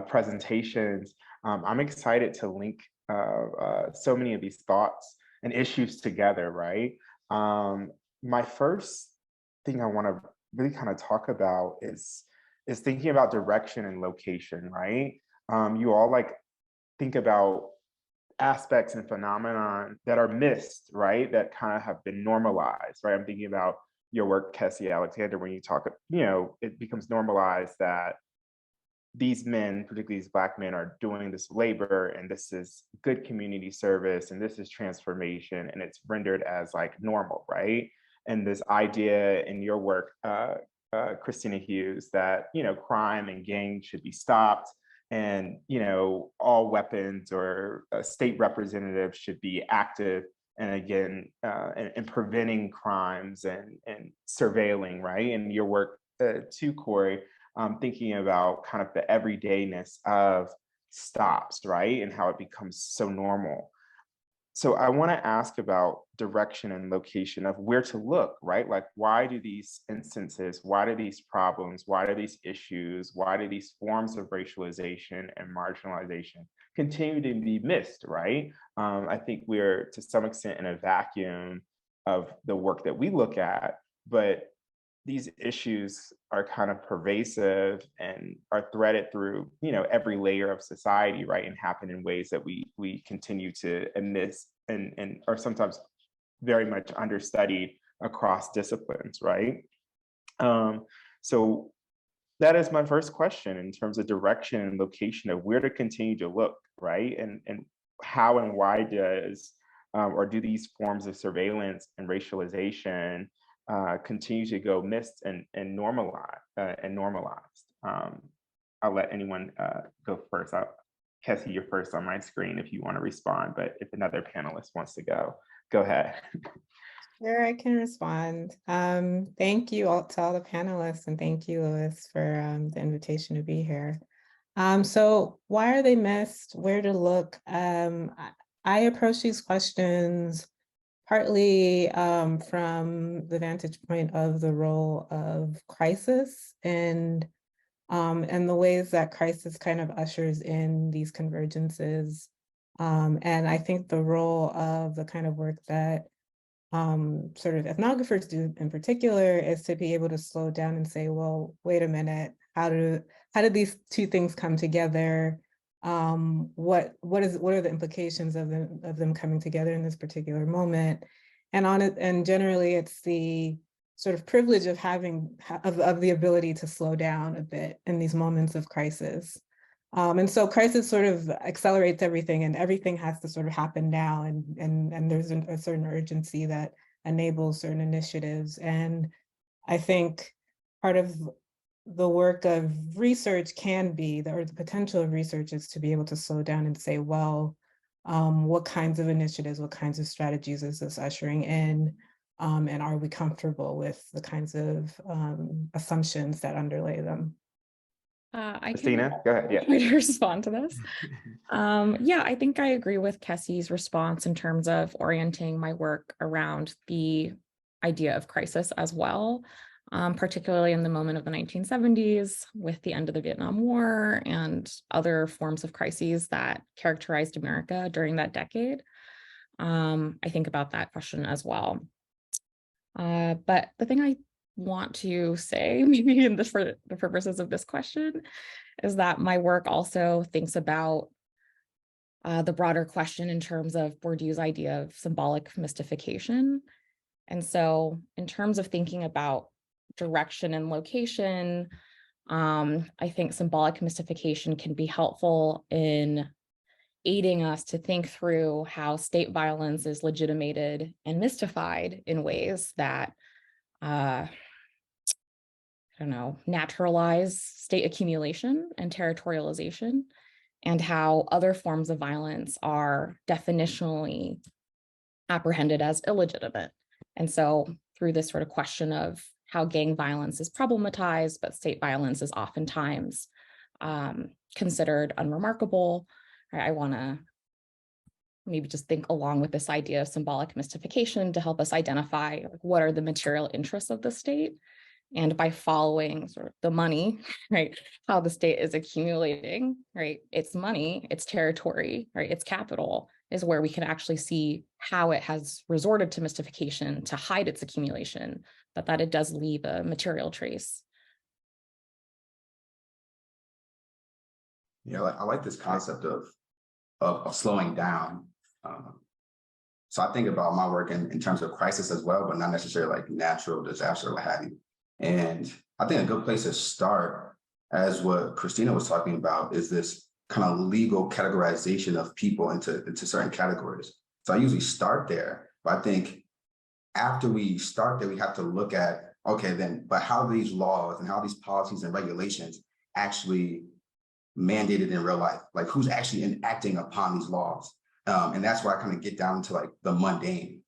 presentations. I'm excited to link so many of these thoughts and issues together, right? My first thing I want to really kind of talk about is thinking about direction and location, right? You all think about aspects and phenomenon that are missed, right? That kind of have been normalized, right? I'm thinking about your work, Kessie, Alexandre, when you talk, it becomes normalized that these men, particularly these Black men, are doing this labor, and this is good community service, and this is transformation, and it's rendered as normal, right? And this idea in your work, Christina Hughes, that crime and gangs should be stopped, and all weapons or state representatives should be active, and again, and preventing crimes and surveilling, right? And your work too, Korey, thinking about kind of the everydayness of stops, right? And how it becomes so normal. So I want to ask about direction and location of where to look, right? Why do these instances, why do these problems, why do these issues, why do these forms of racialization and marginalization continue to be missed, right? I think we're to some extent in a vacuum of the work that we look at, but these issues are kind of pervasive and are threaded through, every layer of society, right? And happen in ways that we continue to miss and are sometimes very much understudied across disciplines, right? So that is my first question in terms of direction and location of where to continue to look, right? And how and why does or do these forms of surveillance and racialization continue to go missed and normalized. I'll let anyone go first. Kessie, you're first on my screen if you want to respond, but if another panelist wants to go ahead. Sure, I can respond. Thank you all to all the panelists, and thank you, Louis, for the invitation to be here. So why are they missed? Where to look? I approach these questions partly from the vantage point of the role of crisis and the ways that crisis kind of ushers in these convergences. And I think the role of the kind of work that sort of ethnographers do in particular is to be able to slow down and say, well, wait a minute, how did these two things come together? What are the implications of them coming together in this particular moment? And generally it's the sort of privilege of having of the ability to slow down a bit in these moments of crisis. And so crisis sort of accelerates everything, and everything has to sort of happen now, and there's a certain urgency that enables certain initiatives. And I think part of the work of research can be, or the potential of research is to be able to slow down and say, well, what kinds of initiatives, what kinds of strategies is this ushering in? And are we comfortable with the kinds of assumptions that underlay them? Christina, go ahead. Yeah. To respond to this. Yeah, I think I agree with Kessie's response in terms of orienting my work around the idea of crisis as well, particularly in the moment of the 1970s with the end of the Vietnam War and other forms of crises that characterized America during that decade. I think about that question as well. But the thing I want to say, maybe for the purposes of this question, is that my work also thinks about the broader question in terms of Bourdieu's idea of symbolic mystification. And so in terms of thinking about direction and location, I think symbolic mystification can be helpful in aiding us to think through how state violence is legitimated and mystified in ways that, I don't know, naturalize state accumulation and territorialization, and how other forms of violence are definitionally apprehended as illegitimate. And so through this sort of question of how gang violence is problematized, but state violence is oftentimes considered unremarkable, I want to maybe just think along with this idea of symbolic mystification to help us identify what are the material interests of the state. And by following sort of the money, right, how the state is accumulating, right, its money, its territory, right, its capital, is where we can actually see how it has resorted to mystification to hide its accumulation, but that it does leave a material trace. Yeah, I like this concept of slowing down. So I think about my work in terms of crisis as well, but not necessarily like natural disaster or what have you. And I think a good place to start, as what Christina was talking about, is this kind of legal categorization of people into certain categories. So I usually start there, but I think after we start there, we have to look at, okay, then, but how these laws and how these policies and regulations actually mandated in real life, like who's actually enacting upon these laws. And that's where I kind of get down to like the mundane.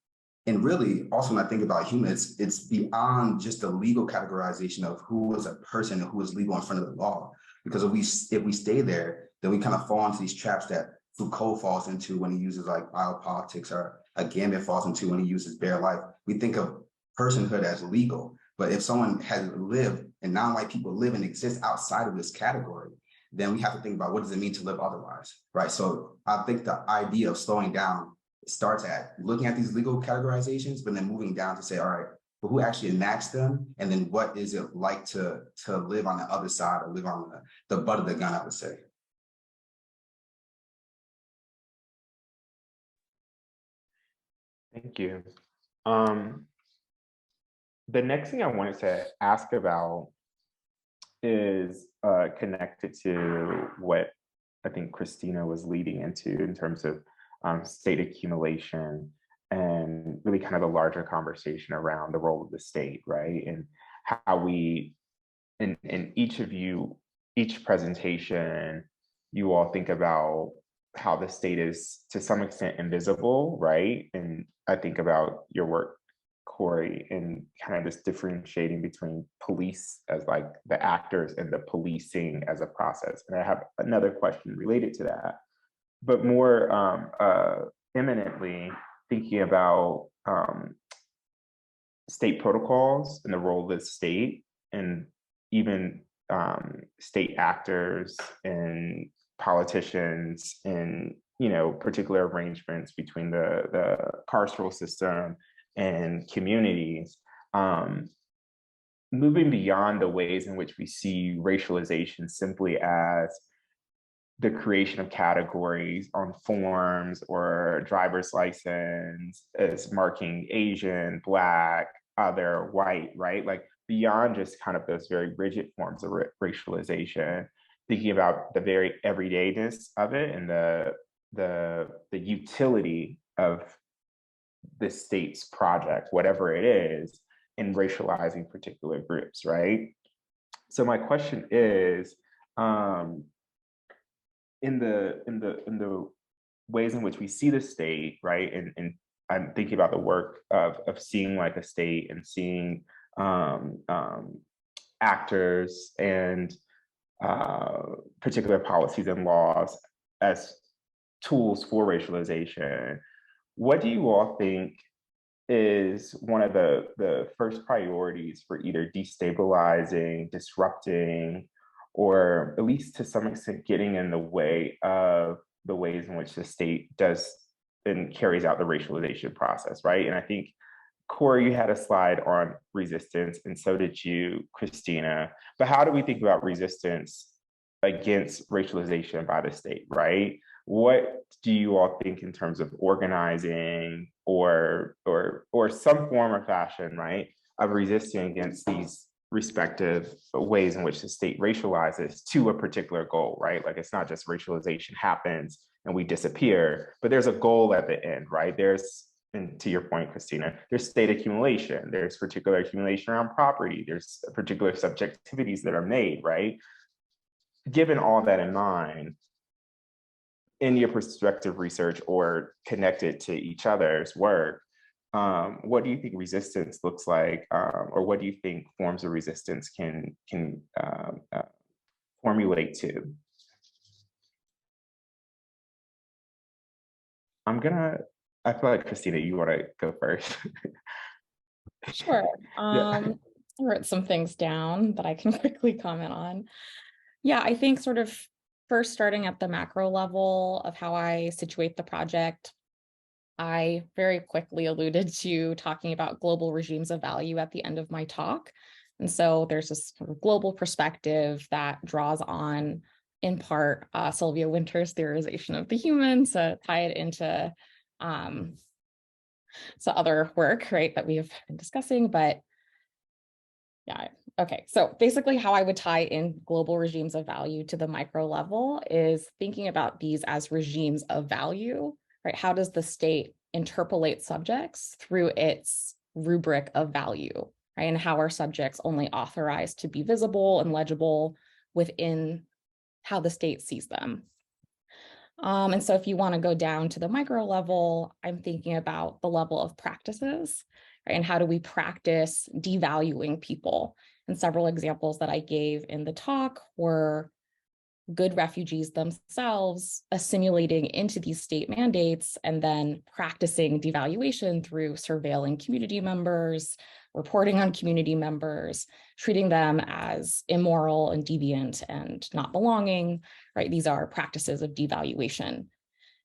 And really, also when I think about humans, it's beyond just the legal categorization of who is a person and who is legal in front of the law. Because if we stay there, then we kind of fall into these traps that Foucault falls into when he uses like biopolitics, or Gambit falls into when he uses bare life. We think of personhood as legal, but if someone has lived and non-white people live and exist outside of this category, then we have to think about what does it mean to live otherwise, right? So I think the idea of slowing down starts at looking at these legal categorizations, but then moving down to say, all right, but who actually enacts them? And then what is it like to live on the other side, or live on the butt of the gun, I would say. Thank you. The next thing I wanted to ask about is connected to what I think Christina was leading into in terms of state accumulation, and really kind of the larger conversation around the role of the state, right? And how we, in each presentation, you all think about how the state is to some extent invisible, right? And I think about your work, Korey, and kind of this differentiating between police as like the actors and the policing as a process. And I have another question related to that, but more eminently thinking about state protocols and the role of the state, and even state actors and politicians, and particular arrangements between the carceral system and communities, moving beyond the ways in which we see racialization simply as the creation of categories on forms or driver's license as marking Asian, Black, other, white, right? Like beyond just kind of those very rigid forms of racialization, thinking about the very everydayness of it and the utility of the state's project, whatever it is, in racializing particular groups, right? So my question is, in the ways in which we see the state, right? And I'm thinking about the work of seeing like a state and seeing actors and particular policies and laws as tools for racialization. What do you all think is one of the first priorities for either destabilizing, disrupting, or at least to some extent getting in the way of the ways in which the state does and carries out the racialization process, right? And I think, Korey, you had a slide on resistance, and so did you, Christina. But how do we think about resistance against racialization by the state, right? What do you all think in terms of organizing or some form or fashion, right, of resisting against these respective ways in which the state racializes to a particular goal, right? Like, it's not just racialization happens and we disappear, but there's a goal at the end, right? And to your point, Christina, there's state accumulation, there's particular accumulation around property, there's particular subjectivities that are made, right? Given all that in mind, in your perspective research or connected to each other's work, what do you think resistance looks like, or what do you think forms of resistance can formulate to? I feel like, Christina, you want to go first. Sure. Yeah. I wrote some things down that I can quickly comment on. Yeah, I think sort of first starting at the macro level of how I situate the project, I very quickly alluded to talking about global regimes of value at the end of my talk. And so there's this sort of global perspective that draws on, in part, Sylvia Wynter's theorization of the human, to tie it into some other work, right, that we have been discussing. But yeah, okay. So basically how I would tie in global regimes of value to the micro level is thinking about these as regimes of value, right? How does the state interpolate subjects through its rubric of value, right? And how are subjects only authorized to be visible and legible within how the state sees them? And so if you want to go down to the micro level, I'm thinking about the level of practices, right? And how do we practice devaluing people? And several examples that I gave in the talk were good refugees themselves assimilating into these state mandates and then practicing devaluation through surveilling community members, reporting on community members, treating them as immoral and deviant and not belonging, right? These are practices of devaluation.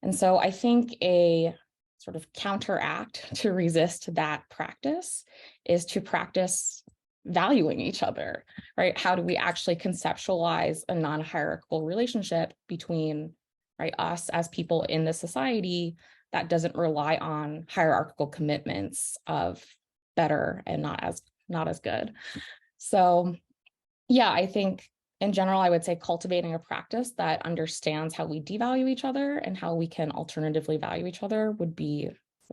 And so I think a sort of counteract to resist that practice is to practice valuing each other, right? How do we actually conceptualize a non-hierarchical relationship between, right, us as people in this society that doesn't rely on hierarchical commitments of better and not as good. So yeah, I think in general, I would say cultivating a practice that understands how we devalue each other and how we can alternatively value each other would be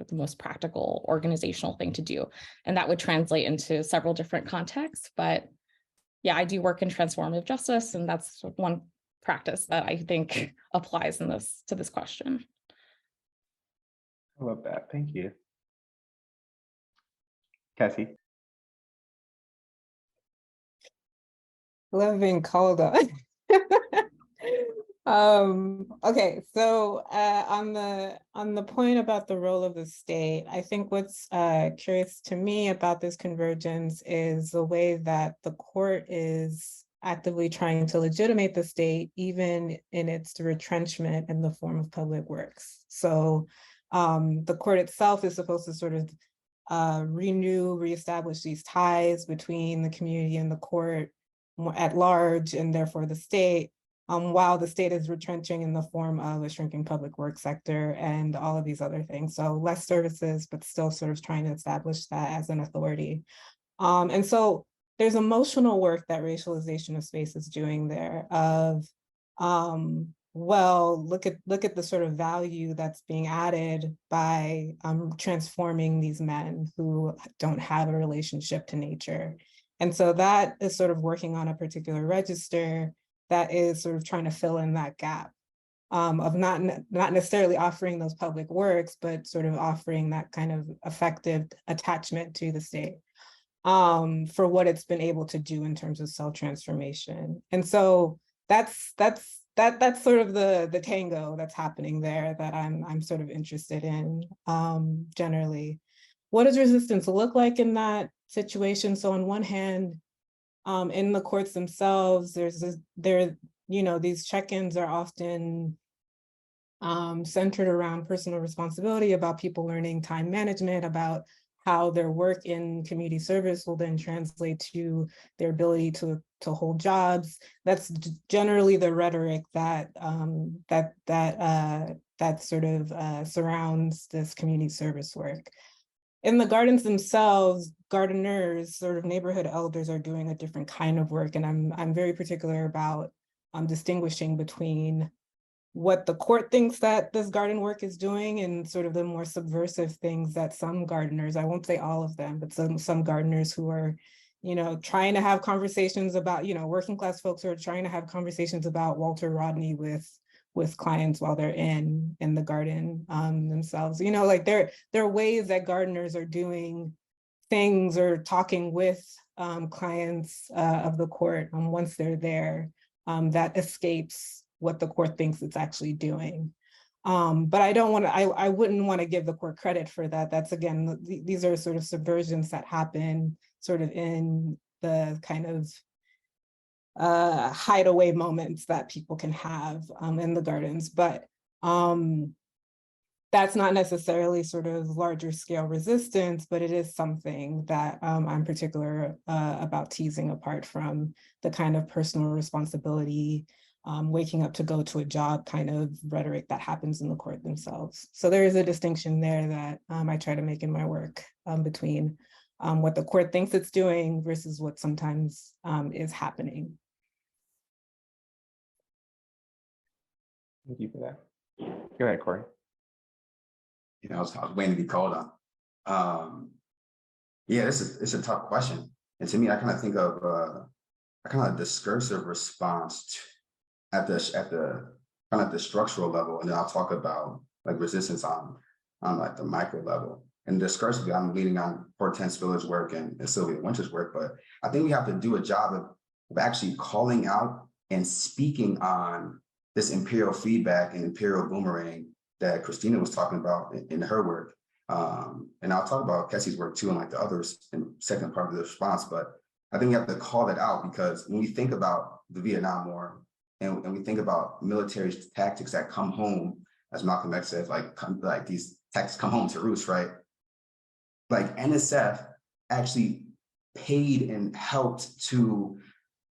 the most practical organizational thing to do. And that would translate into several different contexts. But yeah, I do work in transformative justice, and that's one practice that I think applies to this question. I love that. Thank you. Kessie? Love being called on. Okay, so on the point about the role of the state, I think what's curious to me about this convergence is the way that the court is actively trying to legitimate the state, even in its retrenchment in the form of public works. So the court itself is supposed to sort of reestablish these ties between the community and the court at large, and therefore the state, while the state is retrenching in the form of a shrinking public works sector and all of these other things. So less services, but still sort of trying to establish that as an authority. And so there's emotional work that racialization of space is doing there of, well, look at the sort of value that's being added by transforming these men who don't have a relationship to nature. And so that is sort of working on a particular register that is sort of trying to fill in that gap of not necessarily offering those public works, but sort of offering that kind of effective attachment to the state for what it's been able to do in terms of self-transformation. And so that's sort of the tango that's happening there that I'm sort of interested in generally. What does resistance look like in that situation? So on one hand, in the courts themselves, these check-ins are often centered around personal responsibility, about people learning time management, about how their work in community service will then translate to their ability to hold jobs. That's generally the rhetoric that sort of surrounds this community service work. in the gardens themselves, gardeners, sort of neighborhood elders, are doing a different kind of work. And I'm very particular about distinguishing between what the court thinks that this garden work is doing and sort of the more subversive things that some gardeners, I won't say all of them, but some gardeners who are, trying to have conversations about, working class folks who are trying to have conversations about Walter Rodney with clients while they're in the garden themselves. Like there are ways that gardeners are doing things or talking with clients of the court once they're there that escapes what the court thinks it's actually doing. But I wouldn't want to give the court credit for that. That's, again, these are sort of subversions that happen sort of in the kind of hideaway moments that people can have in the gardens. But that's not necessarily sort of larger scale resistance, but it is something that I'm particular about teasing apart from the kind of personal responsibility, waking up to go to a job kind of rhetoric that happens in the court themselves. So there is a distinction there that I try to make in my work between what the court thinks it's doing versus what sometimes is happening. Thank you for that. Go ahead, Korey. I was waiting to be called on. Yeah, it's a tough question. And to me, I kind of think of a kind of discursive response at the kind of the structural level. And then I'll talk about like resistance on like the micro level. And discursively, I'm leaning on Hortense Spiller's work and Sylvia Winter's work, but I think we have to do a job of actually calling out and speaking on this imperial feedback and imperial boomerang that Christina was talking about in her work. And I'll talk about Kessie's work too, and like the others in the second part of the response, but I think we have to call that out because when we think about the Vietnam War and we think about military tactics that come home, as Malcolm X said, like these tactics come home to roost, right? Like NSF actually paid and helped to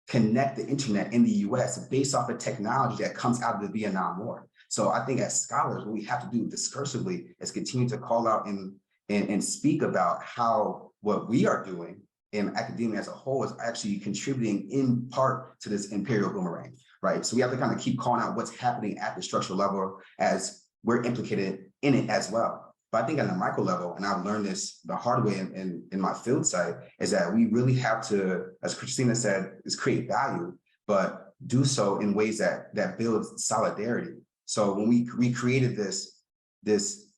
connect the internet in the US based off of technology that comes out of the Vietnam War. So I think as scholars, what we have to do discursively is continue to call out and speak about how what we are doing in academia as a whole is actually contributing in part to this imperial boomerang, right? So we have to kind of keep calling out what's happening at the structural level as we're implicated in it as well. But I think on the micro level, and I've learned this the hard way in my field site, is that we really have to, as Christina said, is create value, but do so in ways that build solidarity. So when we created this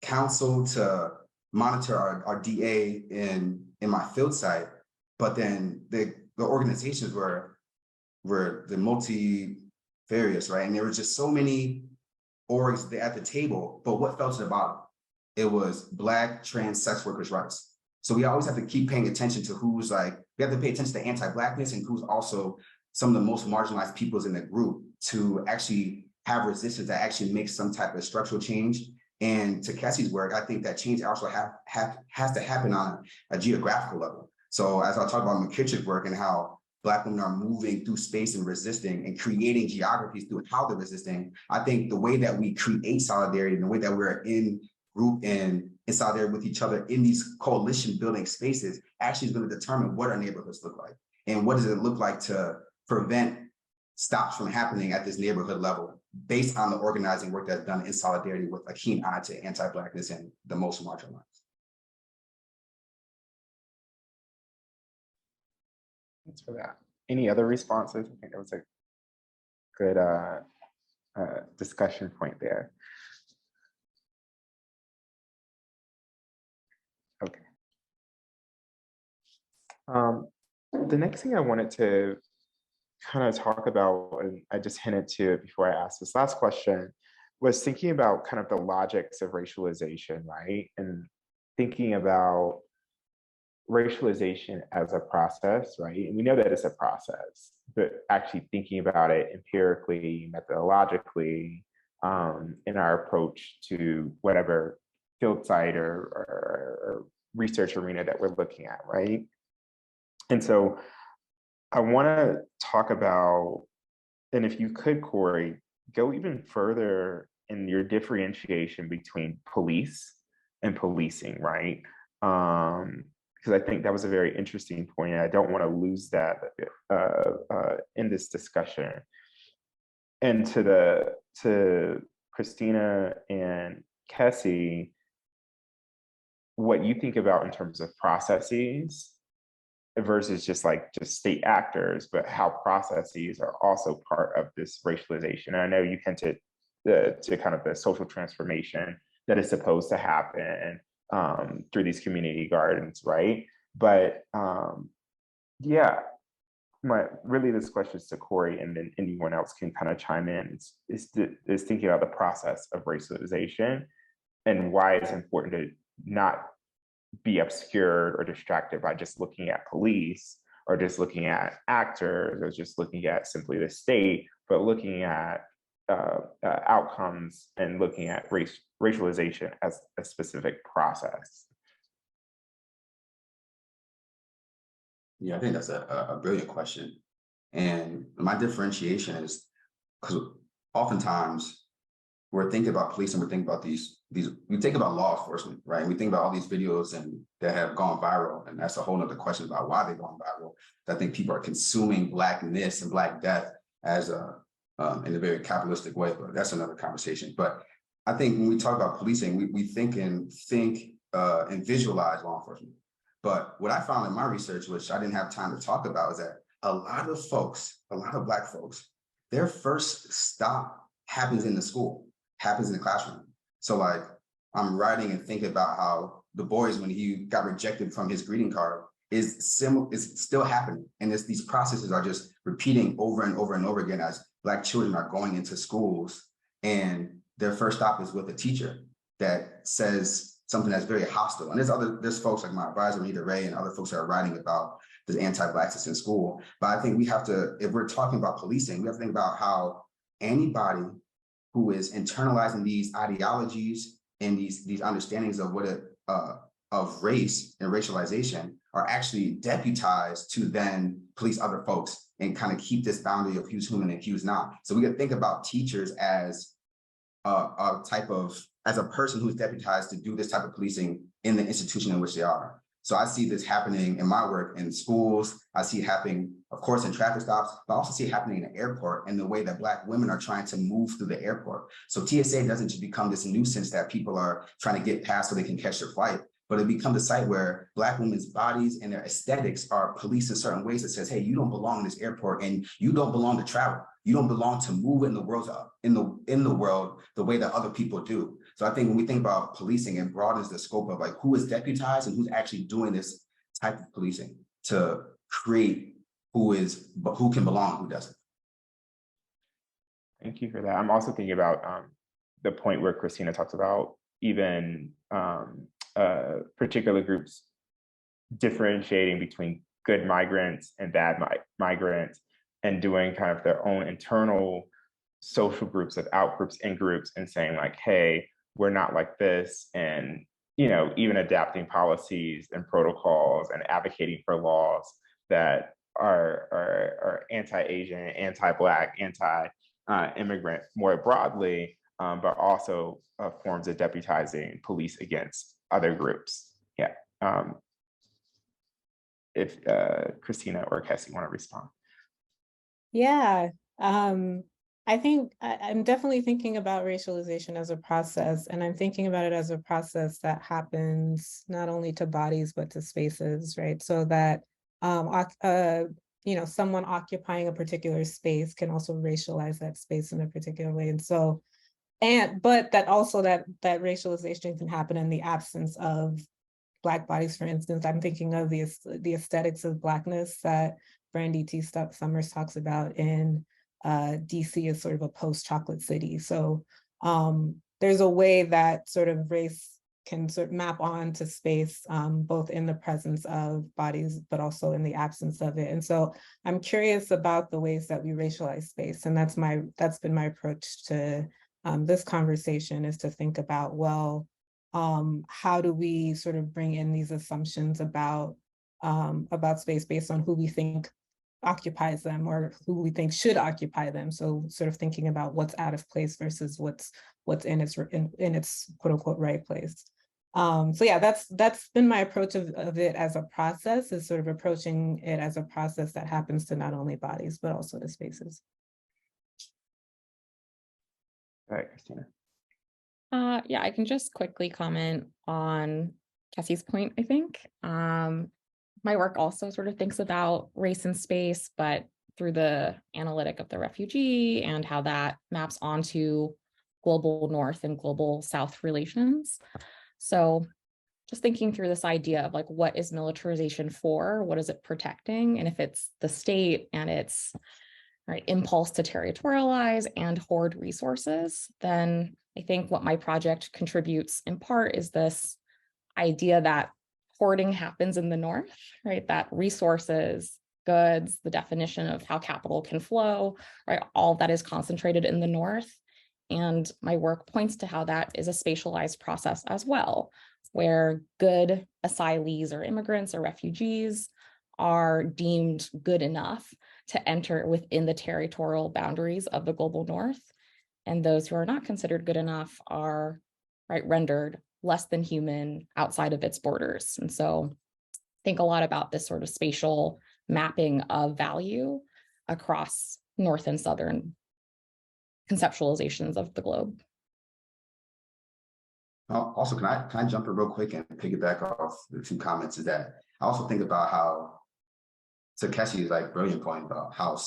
council to monitor our DA in my field site, but then the organizations were the multifarious, right? And there were just so many orgs at the table, but what fell to the bottom? It was Black trans sex workers' rights. So we always have to keep paying attention to who's like, we have to pay attention to anti-Blackness and who's also some of the most marginalized peoples in the group to actually have resistance that actually makes some type of structural change. And to Kessie's work, I think that change also has to happen on a geographical level. So as I talk about McKittrick's work and how Black women are moving through space and resisting and creating geographies through how they're resisting, I think the way that we create solidarity and the way that we're in group and in solidarity with each other in these coalition building spaces actually is going to determine what our neighborhoods look like. And what does it look like to prevent stops from happening at this neighborhood level based on the organizing work that's done in solidarity with a keen eye to anti-Blackness and the most marginalized. Thanks for that. Any other responses? I think that was a good discussion point there. Okay. The next thing I wanted to kind of talk about, and I just hinted to it before I asked this last question, was thinking about kind of the logics of racialization, right? And thinking about racialization as a process, right? And we know that it's a process, but actually thinking about it empirically, methodologically, in our approach to whatever field site or research arena that we're looking at, right? And so I want to talk about, and if you could, Korey, go even further in your differentiation between police and policing, right? Because I think that was a very interesting point, and I don't want to lose that in this discussion. And to Christina and Kessie, what you think about in terms of processes versus just state actors, but how processes are also part of this racialization. And I know you hinted to kind of the social transformation that is supposed to happen through these community gardens, right? But yeah, really this question is to Korey, and then anyone else can kind of chime in, is thinking about the process of racialization and why it's important to not be obscured or distracted by just looking at police or just looking at actors or just looking at simply the state, but looking at outcomes and looking at racialization as a specific process. Yeah, I think that's a brilliant question. And my differentiation is because oftentimes we're thinking about police and we're thinking about we think about law enforcement, right? We think about all these videos that have gone viral. And that's a whole nother question about why they've gone viral. I think people are consuming Blackness and Black death as in a very capitalistic way, but that's another conversation. But I think when we talk about policing, we think and visualize law enforcement. But what I found in my research, which I didn't have time to talk about, is that a lot of Black folks, their first stop happens in the school, happens in the classroom. So like I'm writing and thinking about how Du Bois, when he got rejected from his greeting card, is still happening. And these processes are just repeating over and over and over again as Black children are going into schools, and their first stop is with a teacher that says something that's very hostile. And there's folks like my advisor, Rita Ray, and other folks that are writing about the anti-Blackness in school. But I think we have to, if we're talking about policing, we have to think about how anybody who is internalizing these ideologies and these understandings of of race and racialization are actually deputized to then police other folks and kind of keep this boundary of who's human and who's not. So we can think about teachers as as a person who's deputized to do this type of policing in the institution in which they are. So I see this happening in my work in schools. I see it happening, of course, in traffic stops, but I also see it happening in the airport and the way that Black women are trying to move through the airport. So TSA doesn't just become this nuisance that people are trying to get past so they can catch their flight, but it becomes a site where Black women's bodies and their aesthetics are policed in certain ways that says, hey, you don't belong in this airport and you don't belong to travel. You don't belong to move in the world the way that other people do. So I think when we think about policing, it broadens the scope of like who is deputized and who's actually doing this type of policing to create who can belong, who doesn't. Thank you for that. I'm also thinking about the point where Christina talks about even particular groups differentiating between good migrants and bad migrants and doing kind of their own internal social groups of out-groups, in-groups, and saying like, hey, we're not like this, and even adapting policies and protocols and advocating for laws that are anti-Asian, anti-Black, anti-immigrant more broadly, but also forms of deputizing police against other groups. Yeah. If Christina or Kessie want to respond. Yeah, I think I'm definitely thinking about racialization as a process, and I'm thinking about it as a process that happens not only to bodies, but to spaces, right? So that, someone occupying a particular space can also racialize that space in a particular way. And so, but that also that racialization can happen in the absence of Black bodies. For instance, I'm thinking of the aesthetics of Blackness that Brandy T. Summers talks about in DC as sort of a post-chocolate city. So there's a way that sort of race can sort of map onto space, both in the presence of bodies, but also in the absence of it. And so I'm curious about the ways that we racialize space. And that's been my approach to this conversation, is to think about, well, how do we sort of bring in these assumptions about space based on who we think occupies them or who we think should occupy them. So sort of thinking about what's out of place versus what's in its quote unquote right place. So yeah, that's been my approach of it as a process, is sort of approaching it as a process that happens to not only bodies, but also to spaces. All right, Christina. Yeah, I can just quickly comment on Kessie's point, I think. My work also sort of thinks about race and space, but through the analytic of the refugee and how that maps onto global North and global South relations. So just thinking through this idea of like, what is militarization for? What is it protecting? And if it's the state and its impulse to territorialize and hoard resources, then I think what my project contributes in part is this idea that hoarding happens in the North, right? That resources, goods, the definition of how capital can flow, right? All that is concentrated in the North. And my work points to how that is a spatialized process as well, where good asylees or immigrants or refugees are deemed good enough to enter within the territorial boundaries of the global North. And those who are not considered good enough are rendered less than human outside of its borders. And so think a lot about this sort of spatial mapping of value across North and Southern conceptualizations of the globe. Also, can I jump in real quick and piggyback off the two comments? Is that I also think about how, so Kessie's like brilliant point about how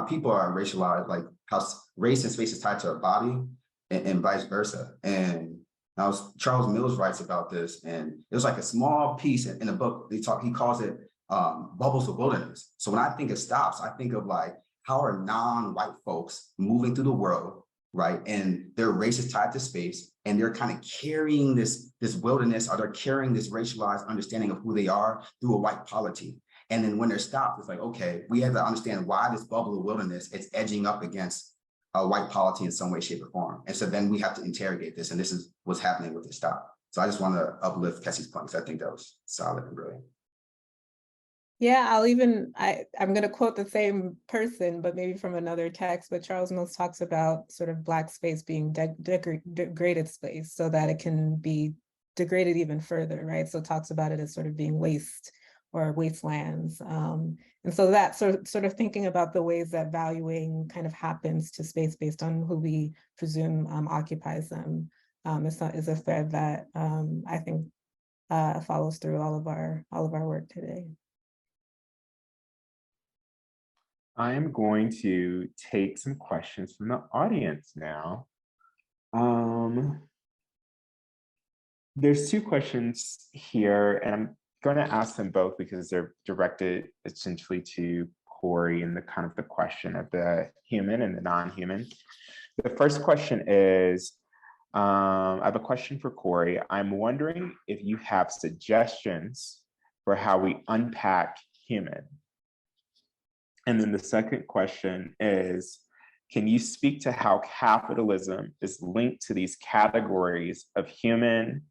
people are racialized, like how race and space is tied to our body and vice versa. And Charles Mills writes about this, and it was like a small piece in a book. He calls it bubbles of wilderness. So when I think of stops, I think of like, how are non-white folks moving through the world, right? And their race is tied to space, and they're kind of carrying this wilderness, or they're carrying this racialized understanding of who they are through a white polity. And then when they're stopped, it's like, okay, we have to understand why this bubble of wilderness is edging up against a white polity in some way, shape, or form. And so then we have to interrogate this, and this is what's happening with the stop. So I just want to uplift Kessie's point, because I think that was solid and brilliant. Yeah, I'm going to quote the same person, but maybe from another text, but Charles Mills talks about sort of Black space being degraded space so that it can be degraded even further, right? So it talks about it as sort of being waste or wastelands. And so that sort of thinking about the ways that valuing kind of happens to space based on who we presume occupies them is a thread that I think follows through all of our work today. I am going to take some questions from the audience now. There's two questions here, and I'm going to ask them both because they're directed essentially to Korey and the question of the human and the non-human. The first question is, I have a question for Korey. I'm wondering if you have suggestions for how we unpack human. And then the second question is, can you speak to how capitalism is linked to these categories of human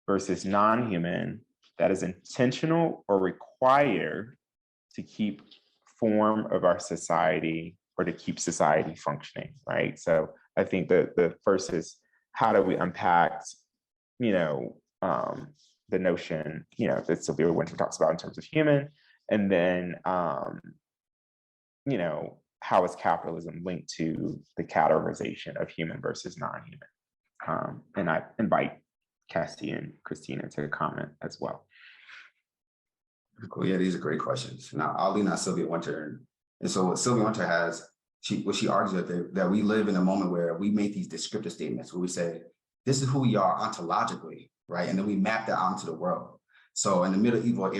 versus non-human that is intentional or required to keep form of our society or to keep society functioning, right? So I think the first is, how do we unpack, the notion, that Sylvia Winter talks about in terms of human, and then, how is capitalism linked to the categorization of human versus non-human? And I invite Kessie and Christina to comment as well. Cool. Yeah, these are great questions. Now, I'll lean on Sylvia Winter. And so what Sylvia Winter has, she argues that we live in a moment where we make these descriptive statements where we say, this is who we are ontologically, right? And then we map that onto the world. So in the medieval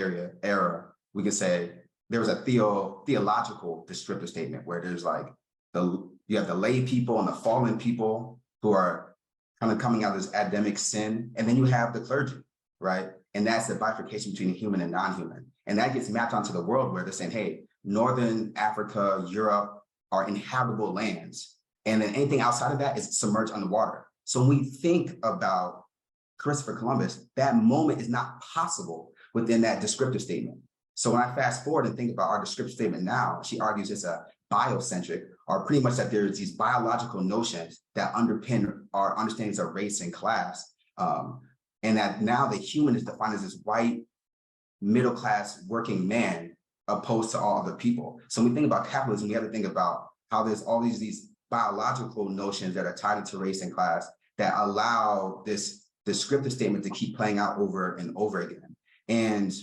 era, we can say there was a theological descriptive statement where there's like, you have the lay people and the fallen people who are kind of coming out of this Adamic sin. And then you have the clergy, right? And that's the bifurcation between human and non-human. And that gets mapped onto the world where they're saying, hey, Northern Africa, Europe are inhabitable lands. And then anything outside of that is submerged underwater. So when we think about Christopher Columbus, that moment is not possible within that descriptive statement. So when I fast forward and think about our descriptive statement now, she argues it's a biocentric, or pretty much that there's these biological notions that underpin our understandings of race and class. and that now the human is defined as this white, middle-class working man opposed to all other people. So when we think about capitalism, we have to think about how there's all these biological notions that are tied into race and class that allow this descriptive statement to keep playing out over and over again. And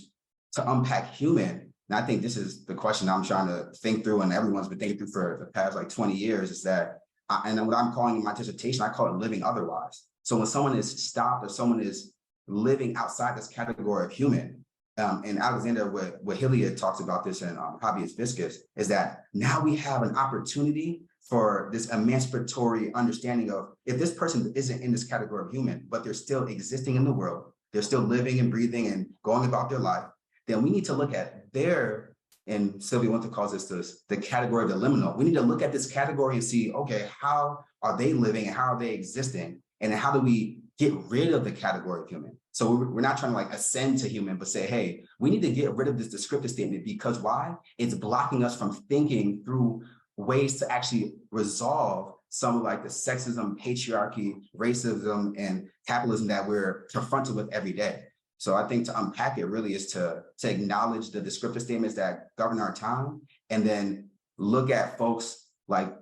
to unpack human, and I think this is the question I'm trying to think through, and everyone's been thinking through for the past like 20 years, is that, and what I'm calling in my dissertation, I call it living otherwise. So when someone is stopped or someone is living outside this category of human, and Alexandre, what Hilliard talks about this in Habeas Viscus, is that now we have an opportunity for this emancipatory understanding of, if this person isn't in this category of human, but they're still existing in the world, they're still living and breathing and going about their life, then we need to look at their, and Sylvia Winter calls this the category of the liminal. We need to look at this category and see, okay, how are they living and how are they existing? And how do we get rid of the category of human? So we're not trying to like ascend to human, but say, hey, we need to get rid of this descriptive statement, because why? It's blocking us from thinking through ways to actually resolve some of like the sexism, patriarchy, racism, and capitalism that we're confronted with every day. So I think to unpack it really is to acknowledge the descriptive statements that govern our time, and then look at folks like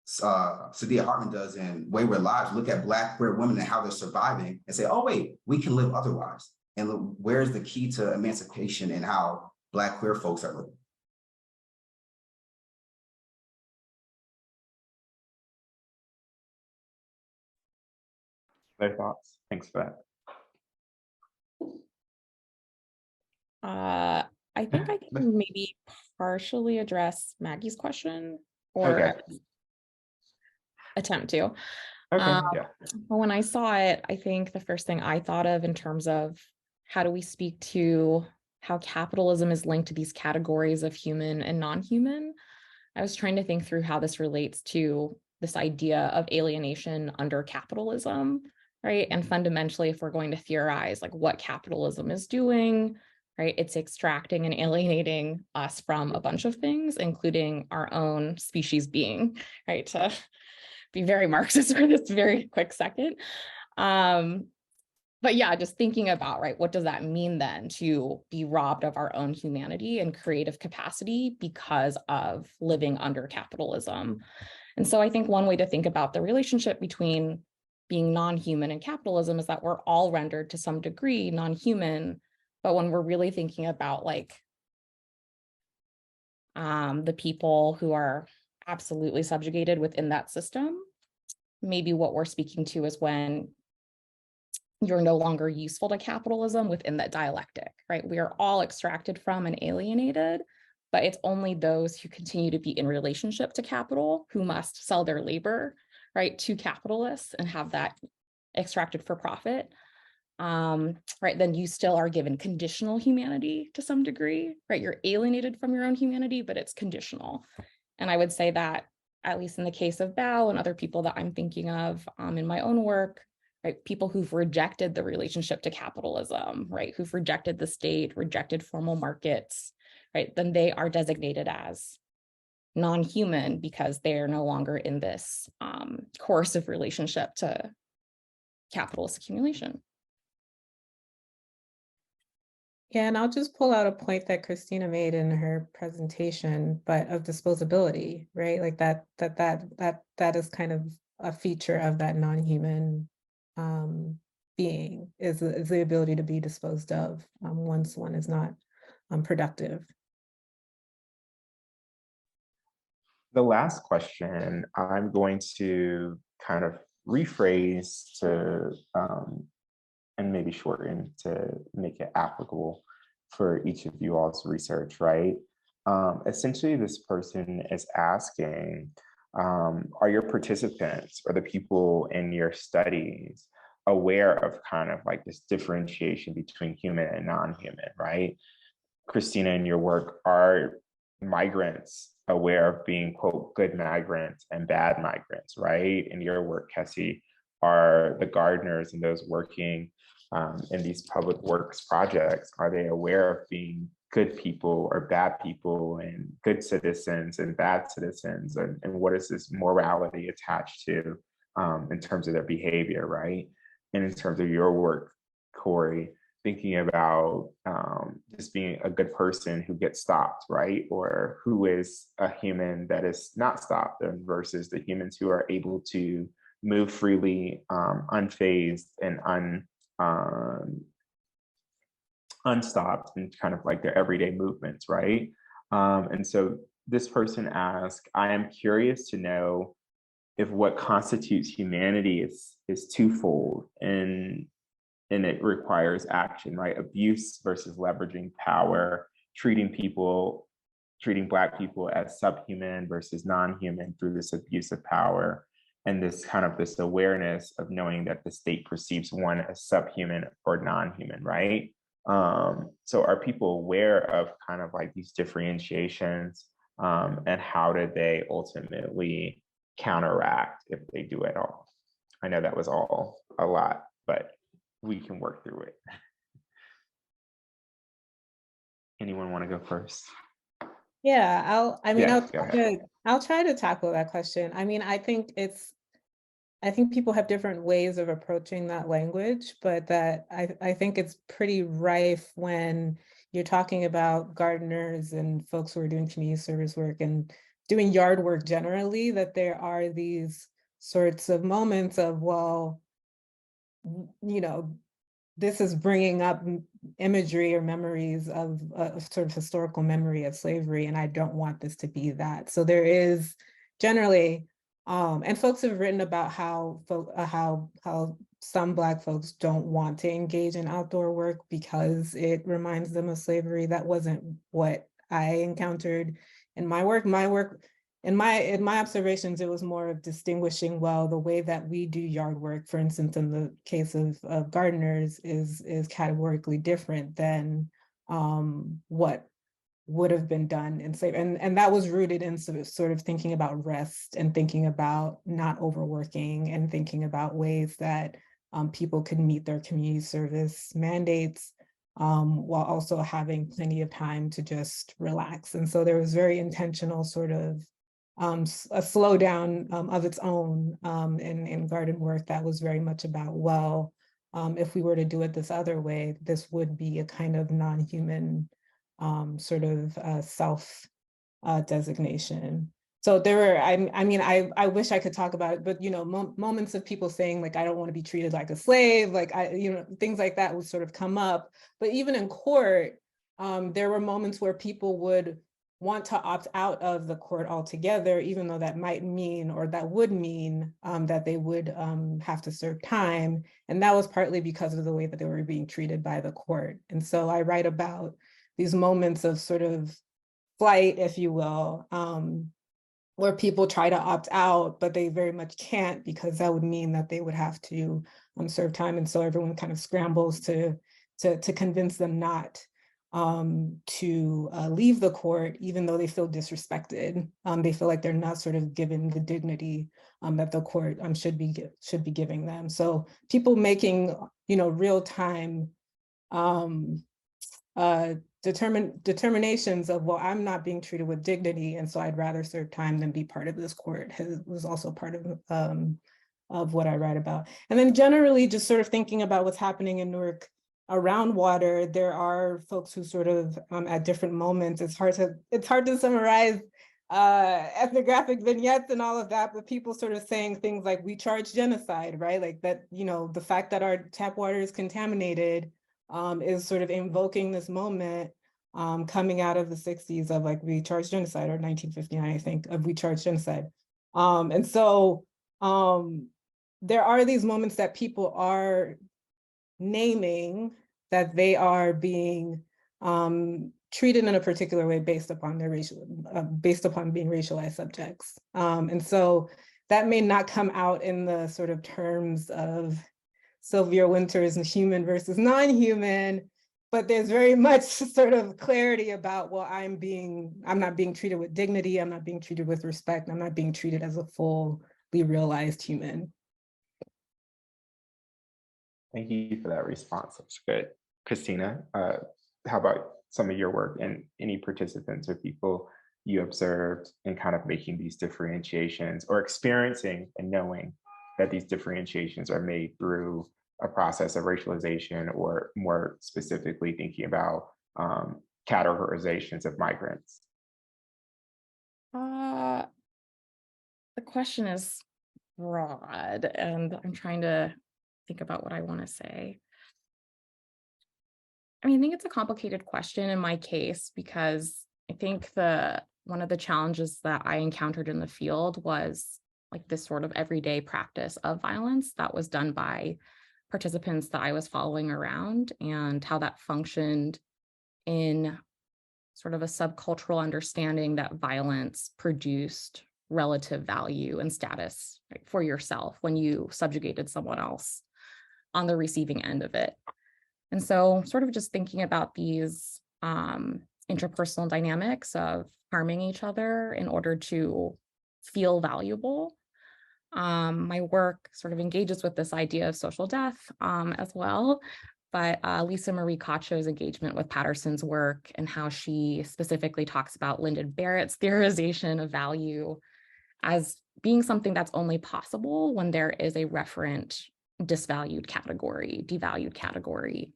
Saidiya Hartman does in Wayward Lives, look at Black queer women and how they're surviving and say, oh, wait, we can live otherwise. And look, where's the key to emancipation and how Black queer folks are living? Other thoughts? Thanks for that. I think I can maybe partially address Maggie's question, or Okay. attempt to. Okay, But when I saw it, I think the first thing I thought of in terms of how do we speak to how capitalism is linked to these categories of human and non-human, I was trying to think through how this relates to this idea of alienation under capitalism, right? And fundamentally, if we're going to theorize like what capitalism is doing, right, it's extracting and alienating us from a bunch of things, including our own species being, right? To be very Marxist for this very quick second. But yeah, just thinking about, right, what does that mean then to be robbed of our own humanity and creative capacity because of living under capitalism? And so I think one way to think about the relationship between being non-human and capitalism is that we're all rendered to some degree non-human, but when we're really thinking about like the people who are absolutely subjugated within that system, maybe what we're speaking to is when you're no longer useful to capitalism within that dialectic, right? We are all extracted from and alienated, but it's only those who continue to be in relationship to capital who must sell their labor, right, to capitalists and have that extracted for profit. Right, then you still are given conditional humanity to some degree, right? You're alienated from your own humanity, but it's conditional. And I would say that, at least in the case of Bao and other people that I'm thinking of in my own work, right, people who've rejected the relationship to capitalism, right, who've rejected the state, rejected formal markets, right, then they are designated as non-human because they are no longer in this coercive relationship to capitalist accumulation. Yeah, and I'll just pull out a point that Christina made in her presentation, but of disposability, right? Like that is kind of a feature of that non-human being, is the ability to be disposed of once one is not productive. The last question I'm going to kind of rephrase to and maybe shorten to make it applicable for each of you all's research, right? Essentially, this person is asking, are your participants or the people in your studies aware of kind of like this differentiation between human and non-human, right? Christina, in your work, are migrants aware of being, quote, good migrants and bad migrants, right? In your work, Kessie, are the gardeners and those working in these public works projects, are they aware of being good people or bad people, and good citizens and bad citizens, and what is this morality attached to in terms of their behavior, right? And in terms of your work, Korey, thinking about just being a good person who gets stopped, right? Or who is a human that is not stopped, and versus the humans who are able to move freely, unfazed and unstopped in kind of like their everyday movements, right? And so this person asked, I am curious to know if what constitutes humanity is twofold, and it requires action, right? Abuse versus leveraging power, treating Black people as subhuman versus non-human through this abuse of power, and this awareness of knowing that the state perceives one as subhuman or non-human, right? So are people aware of kind of like these differentiations, and how do they ultimately counteract if they do at all? I know that was all a lot, but we can work through it. Anyone want to go first? Yeah, I'll try to tackle that question. I mean, I think people have different ways of approaching that language, but that I think it's pretty rife when you're talking about gardeners and folks who are doing community service work and doing yard work generally, that there are these sorts of moments of, well, you know, this is bringing up imagery or memories of a sort of historical memory of slavery, and I don't want this to be that. So there is generally, and folks have written about how some Black folks don't want to engage in outdoor work because it reminds them of slavery. That wasn't what I encountered in my work. In my observations, it was more of distinguishing, well, the way that we do yard work, for instance, in the case of gardeners, is categorically different than what would have been done in slavery. And that was rooted in sort of thinking about rest and thinking about not overworking and thinking about ways that people could meet their community service mandates while also having plenty of time to just relax. And so there was very intentional sort of a slowdown of its own in garden work that was very much about, well, if we were to do it this other way, this would be a kind of non-human sort of self designation. So there were, I mean, I wish I could talk about it, but, you know, moments of people saying like, I don't want to be treated like a slave, like things like that would sort of come up. But even in court, there were moments where people would want to opt out of the court altogether, even though that might mean, or that would mean that they would have to serve time. And that was partly because of the way that they were being treated by the court. And so I write about these moments of sort of flight, if you will, where people try to opt out, but they very much can't, because that would mean that they would have to serve time. And so everyone kind of scrambles to convince them not to leave the court, even though they feel disrespected. They feel like they're not sort of given the dignity that the court should be giving them. So people making, real time determinations of, well, I'm not being treated with dignity, and so I'd rather serve time than be part of this court, was also part of what I write about. And then generally just sort of thinking about what's happening in Newark around water, there are folks who sort of at different moments, it's hard to summarize ethnographic vignettes and all of that, but people sort of saying things like, we charge genocide, right? Like that, the fact that our tap water is contaminated is sort of invoking this moment coming out of the 60s of like, we charge genocide, or 1959, I think, of we charge genocide. And so there are these moments that people are naming that they are being treated in a particular way based upon their based upon being racialized subjects. And so that may not come out in the sort of terms of Sylvia Wynter's human versus non-human, but there's very much sort of clarity about, well, I'm not being treated with dignity, I'm not being treated with respect, I'm not being treated as a fully realized human. Thank you for that response. That's good. Christina, how about some of your work and any participants or people you observed in kind of making these differentiations or experiencing and knowing that these differentiations are made through a process of racialization, or more specifically thinking about categorizations of migrants? The question is broad, and I'm trying to think about what I want to say. I mean, I think it's a complicated question in my case, because I think one of the challenges that I encountered in the field was like this sort of everyday practice of violence that was done by participants that I was following around, and how that functioned in sort of a subcultural understanding that violence produced relative value and status, right, for yourself when you subjugated someone else on the receiving end of it. And so sort of just thinking about these interpersonal dynamics of harming each other in order to feel valuable. My work sort of engages with this idea of social death as well, but Lisa Marie Cacho's engagement with Patterson's work and how she specifically talks about Lyndon Barrett's theorization of value as being something that's only possible when there is a referent disvalued category, devalued category.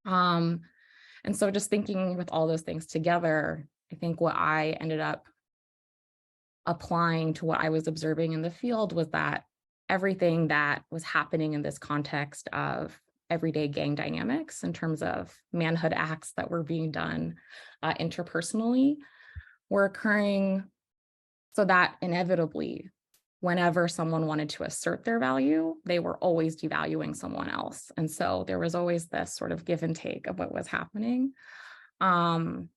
And so just thinking with all those things together, I think what I ended up applying to what I was observing in the field was that everything that was happening in this context of everyday gang dynamics in terms of manhood acts that were being done interpersonally were occurring so that inevitably, whenever someone wanted to assert their value, they were always devaluing someone else. And so there was always this sort of give and take of what was happening. And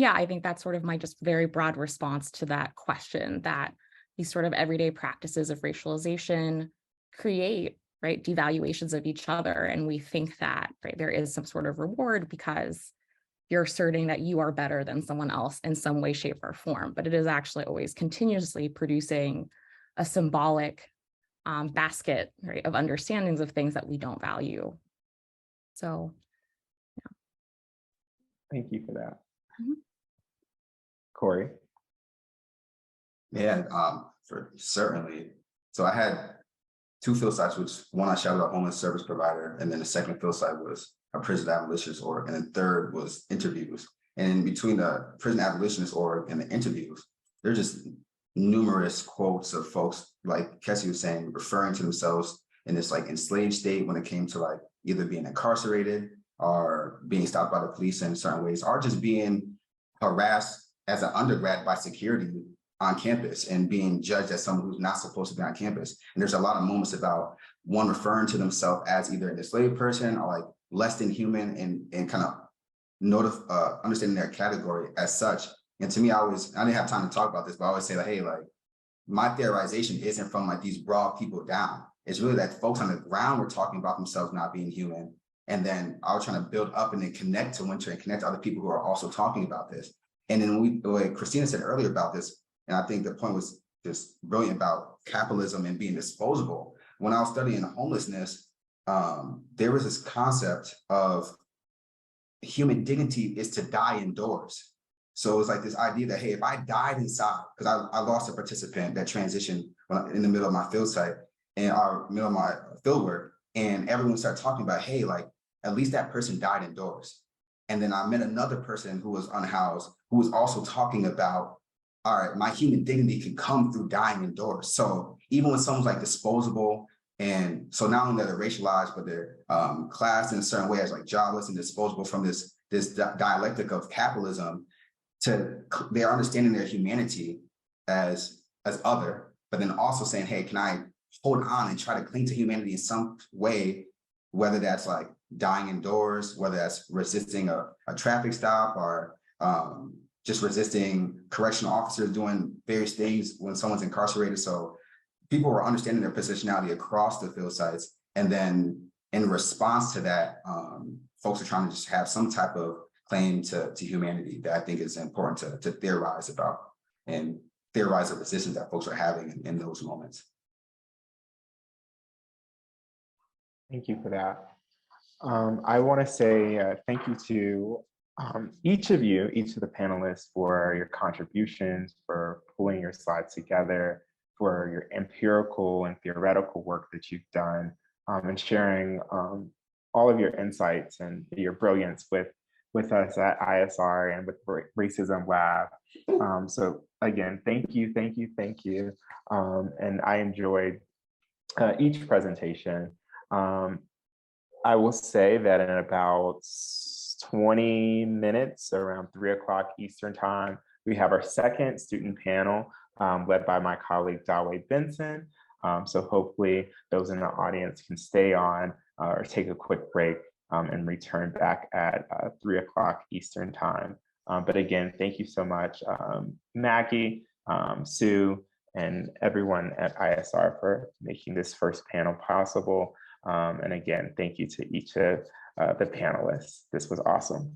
yeah, I think that's sort of my just very broad response to that question, that these sort of everyday practices of racialization create, right, devaluations of each other. And we think that, right, there is some sort of reward because you're asserting that you are better than someone else in some way, shape, or form. But it is actually always continuously producing a symbolic basket, right, of understandings of things that we don't value. So, yeah. Thank you for that. Mm-hmm. Korey? Yeah, for certainly. So I had two field sites, which one I shouted out homeless service provider, and then the second field site was a prison abolitionist org, and the third was interviews. And in between the prison abolitionist org and the interviews, there's just numerous quotes of folks, like Kessie was saying, referring to themselves in this like enslaved state when it came to like either being incarcerated or being stopped by the police in certain ways, or just being harassed as an undergrad by security on campus and being judged as someone who's not supposed to be on campus. And there's a lot of moments about one referring to themselves as either an enslaved person or like less than human, and kind of understanding their category as such. And to me, I didn't have time to talk about this, but I always say like, hey, like my theorization isn't from like these broad people down. It's really that folks on the ground were talking about themselves not being human. And then I was trying to build up and then connect to Winter and connect to other people who are also talking about this. And then what Christina said earlier about this, and I think the point was just brilliant about capitalism and being disposable. When I was studying homelessness, there was this concept of human dignity is to die indoors. So it was like this idea that, hey, if I died inside, because I lost a participant that transitioned in the middle of my field site and our middle of my field work, and everyone started talking about, hey, like at least that person died indoors. And then I met another person who was unhoused, who was also talking about, all right, my human dignity can come through dying indoors. So even when someone's like disposable, and so not only that they're racialized, but they're classed in a certain way as like jobless and disposable from this dialectic of capitalism, to they're understanding their humanity as other, but then also saying, hey, can I hold on and try to cling to humanity in some way, whether that's like dying indoors, whether that's resisting a traffic stop, or just resisting correctional officers doing various things when someone's incarcerated. So people were understanding their positionality across the field sites. And then in response to that, folks are trying to just have some type of claim to humanity that I think is important to theorize about, and theorize the resistance that folks are having in those moments. Thank you for that. I want to say thank you to each of you, each of the panelists, for your contributions, for pulling your slides together, for your empirical and theoretical work that you've done. and sharing all of your insights and your brilliance with us at ISR and with Racism Lab. So again, thank you. And I enjoyed each presentation. I will say that in about 20 minutes, around 3 o'clock Eastern time, we have our second student panel led by my colleague Dawei Benson. So hopefully those in the audience can stay on or take a quick break and return back at 3 o'clock Eastern time. But again, thank you so much, Maggie, Sue, and everyone at ISR for making this first panel possible. And again, thank you to each of the panelists. This was awesome.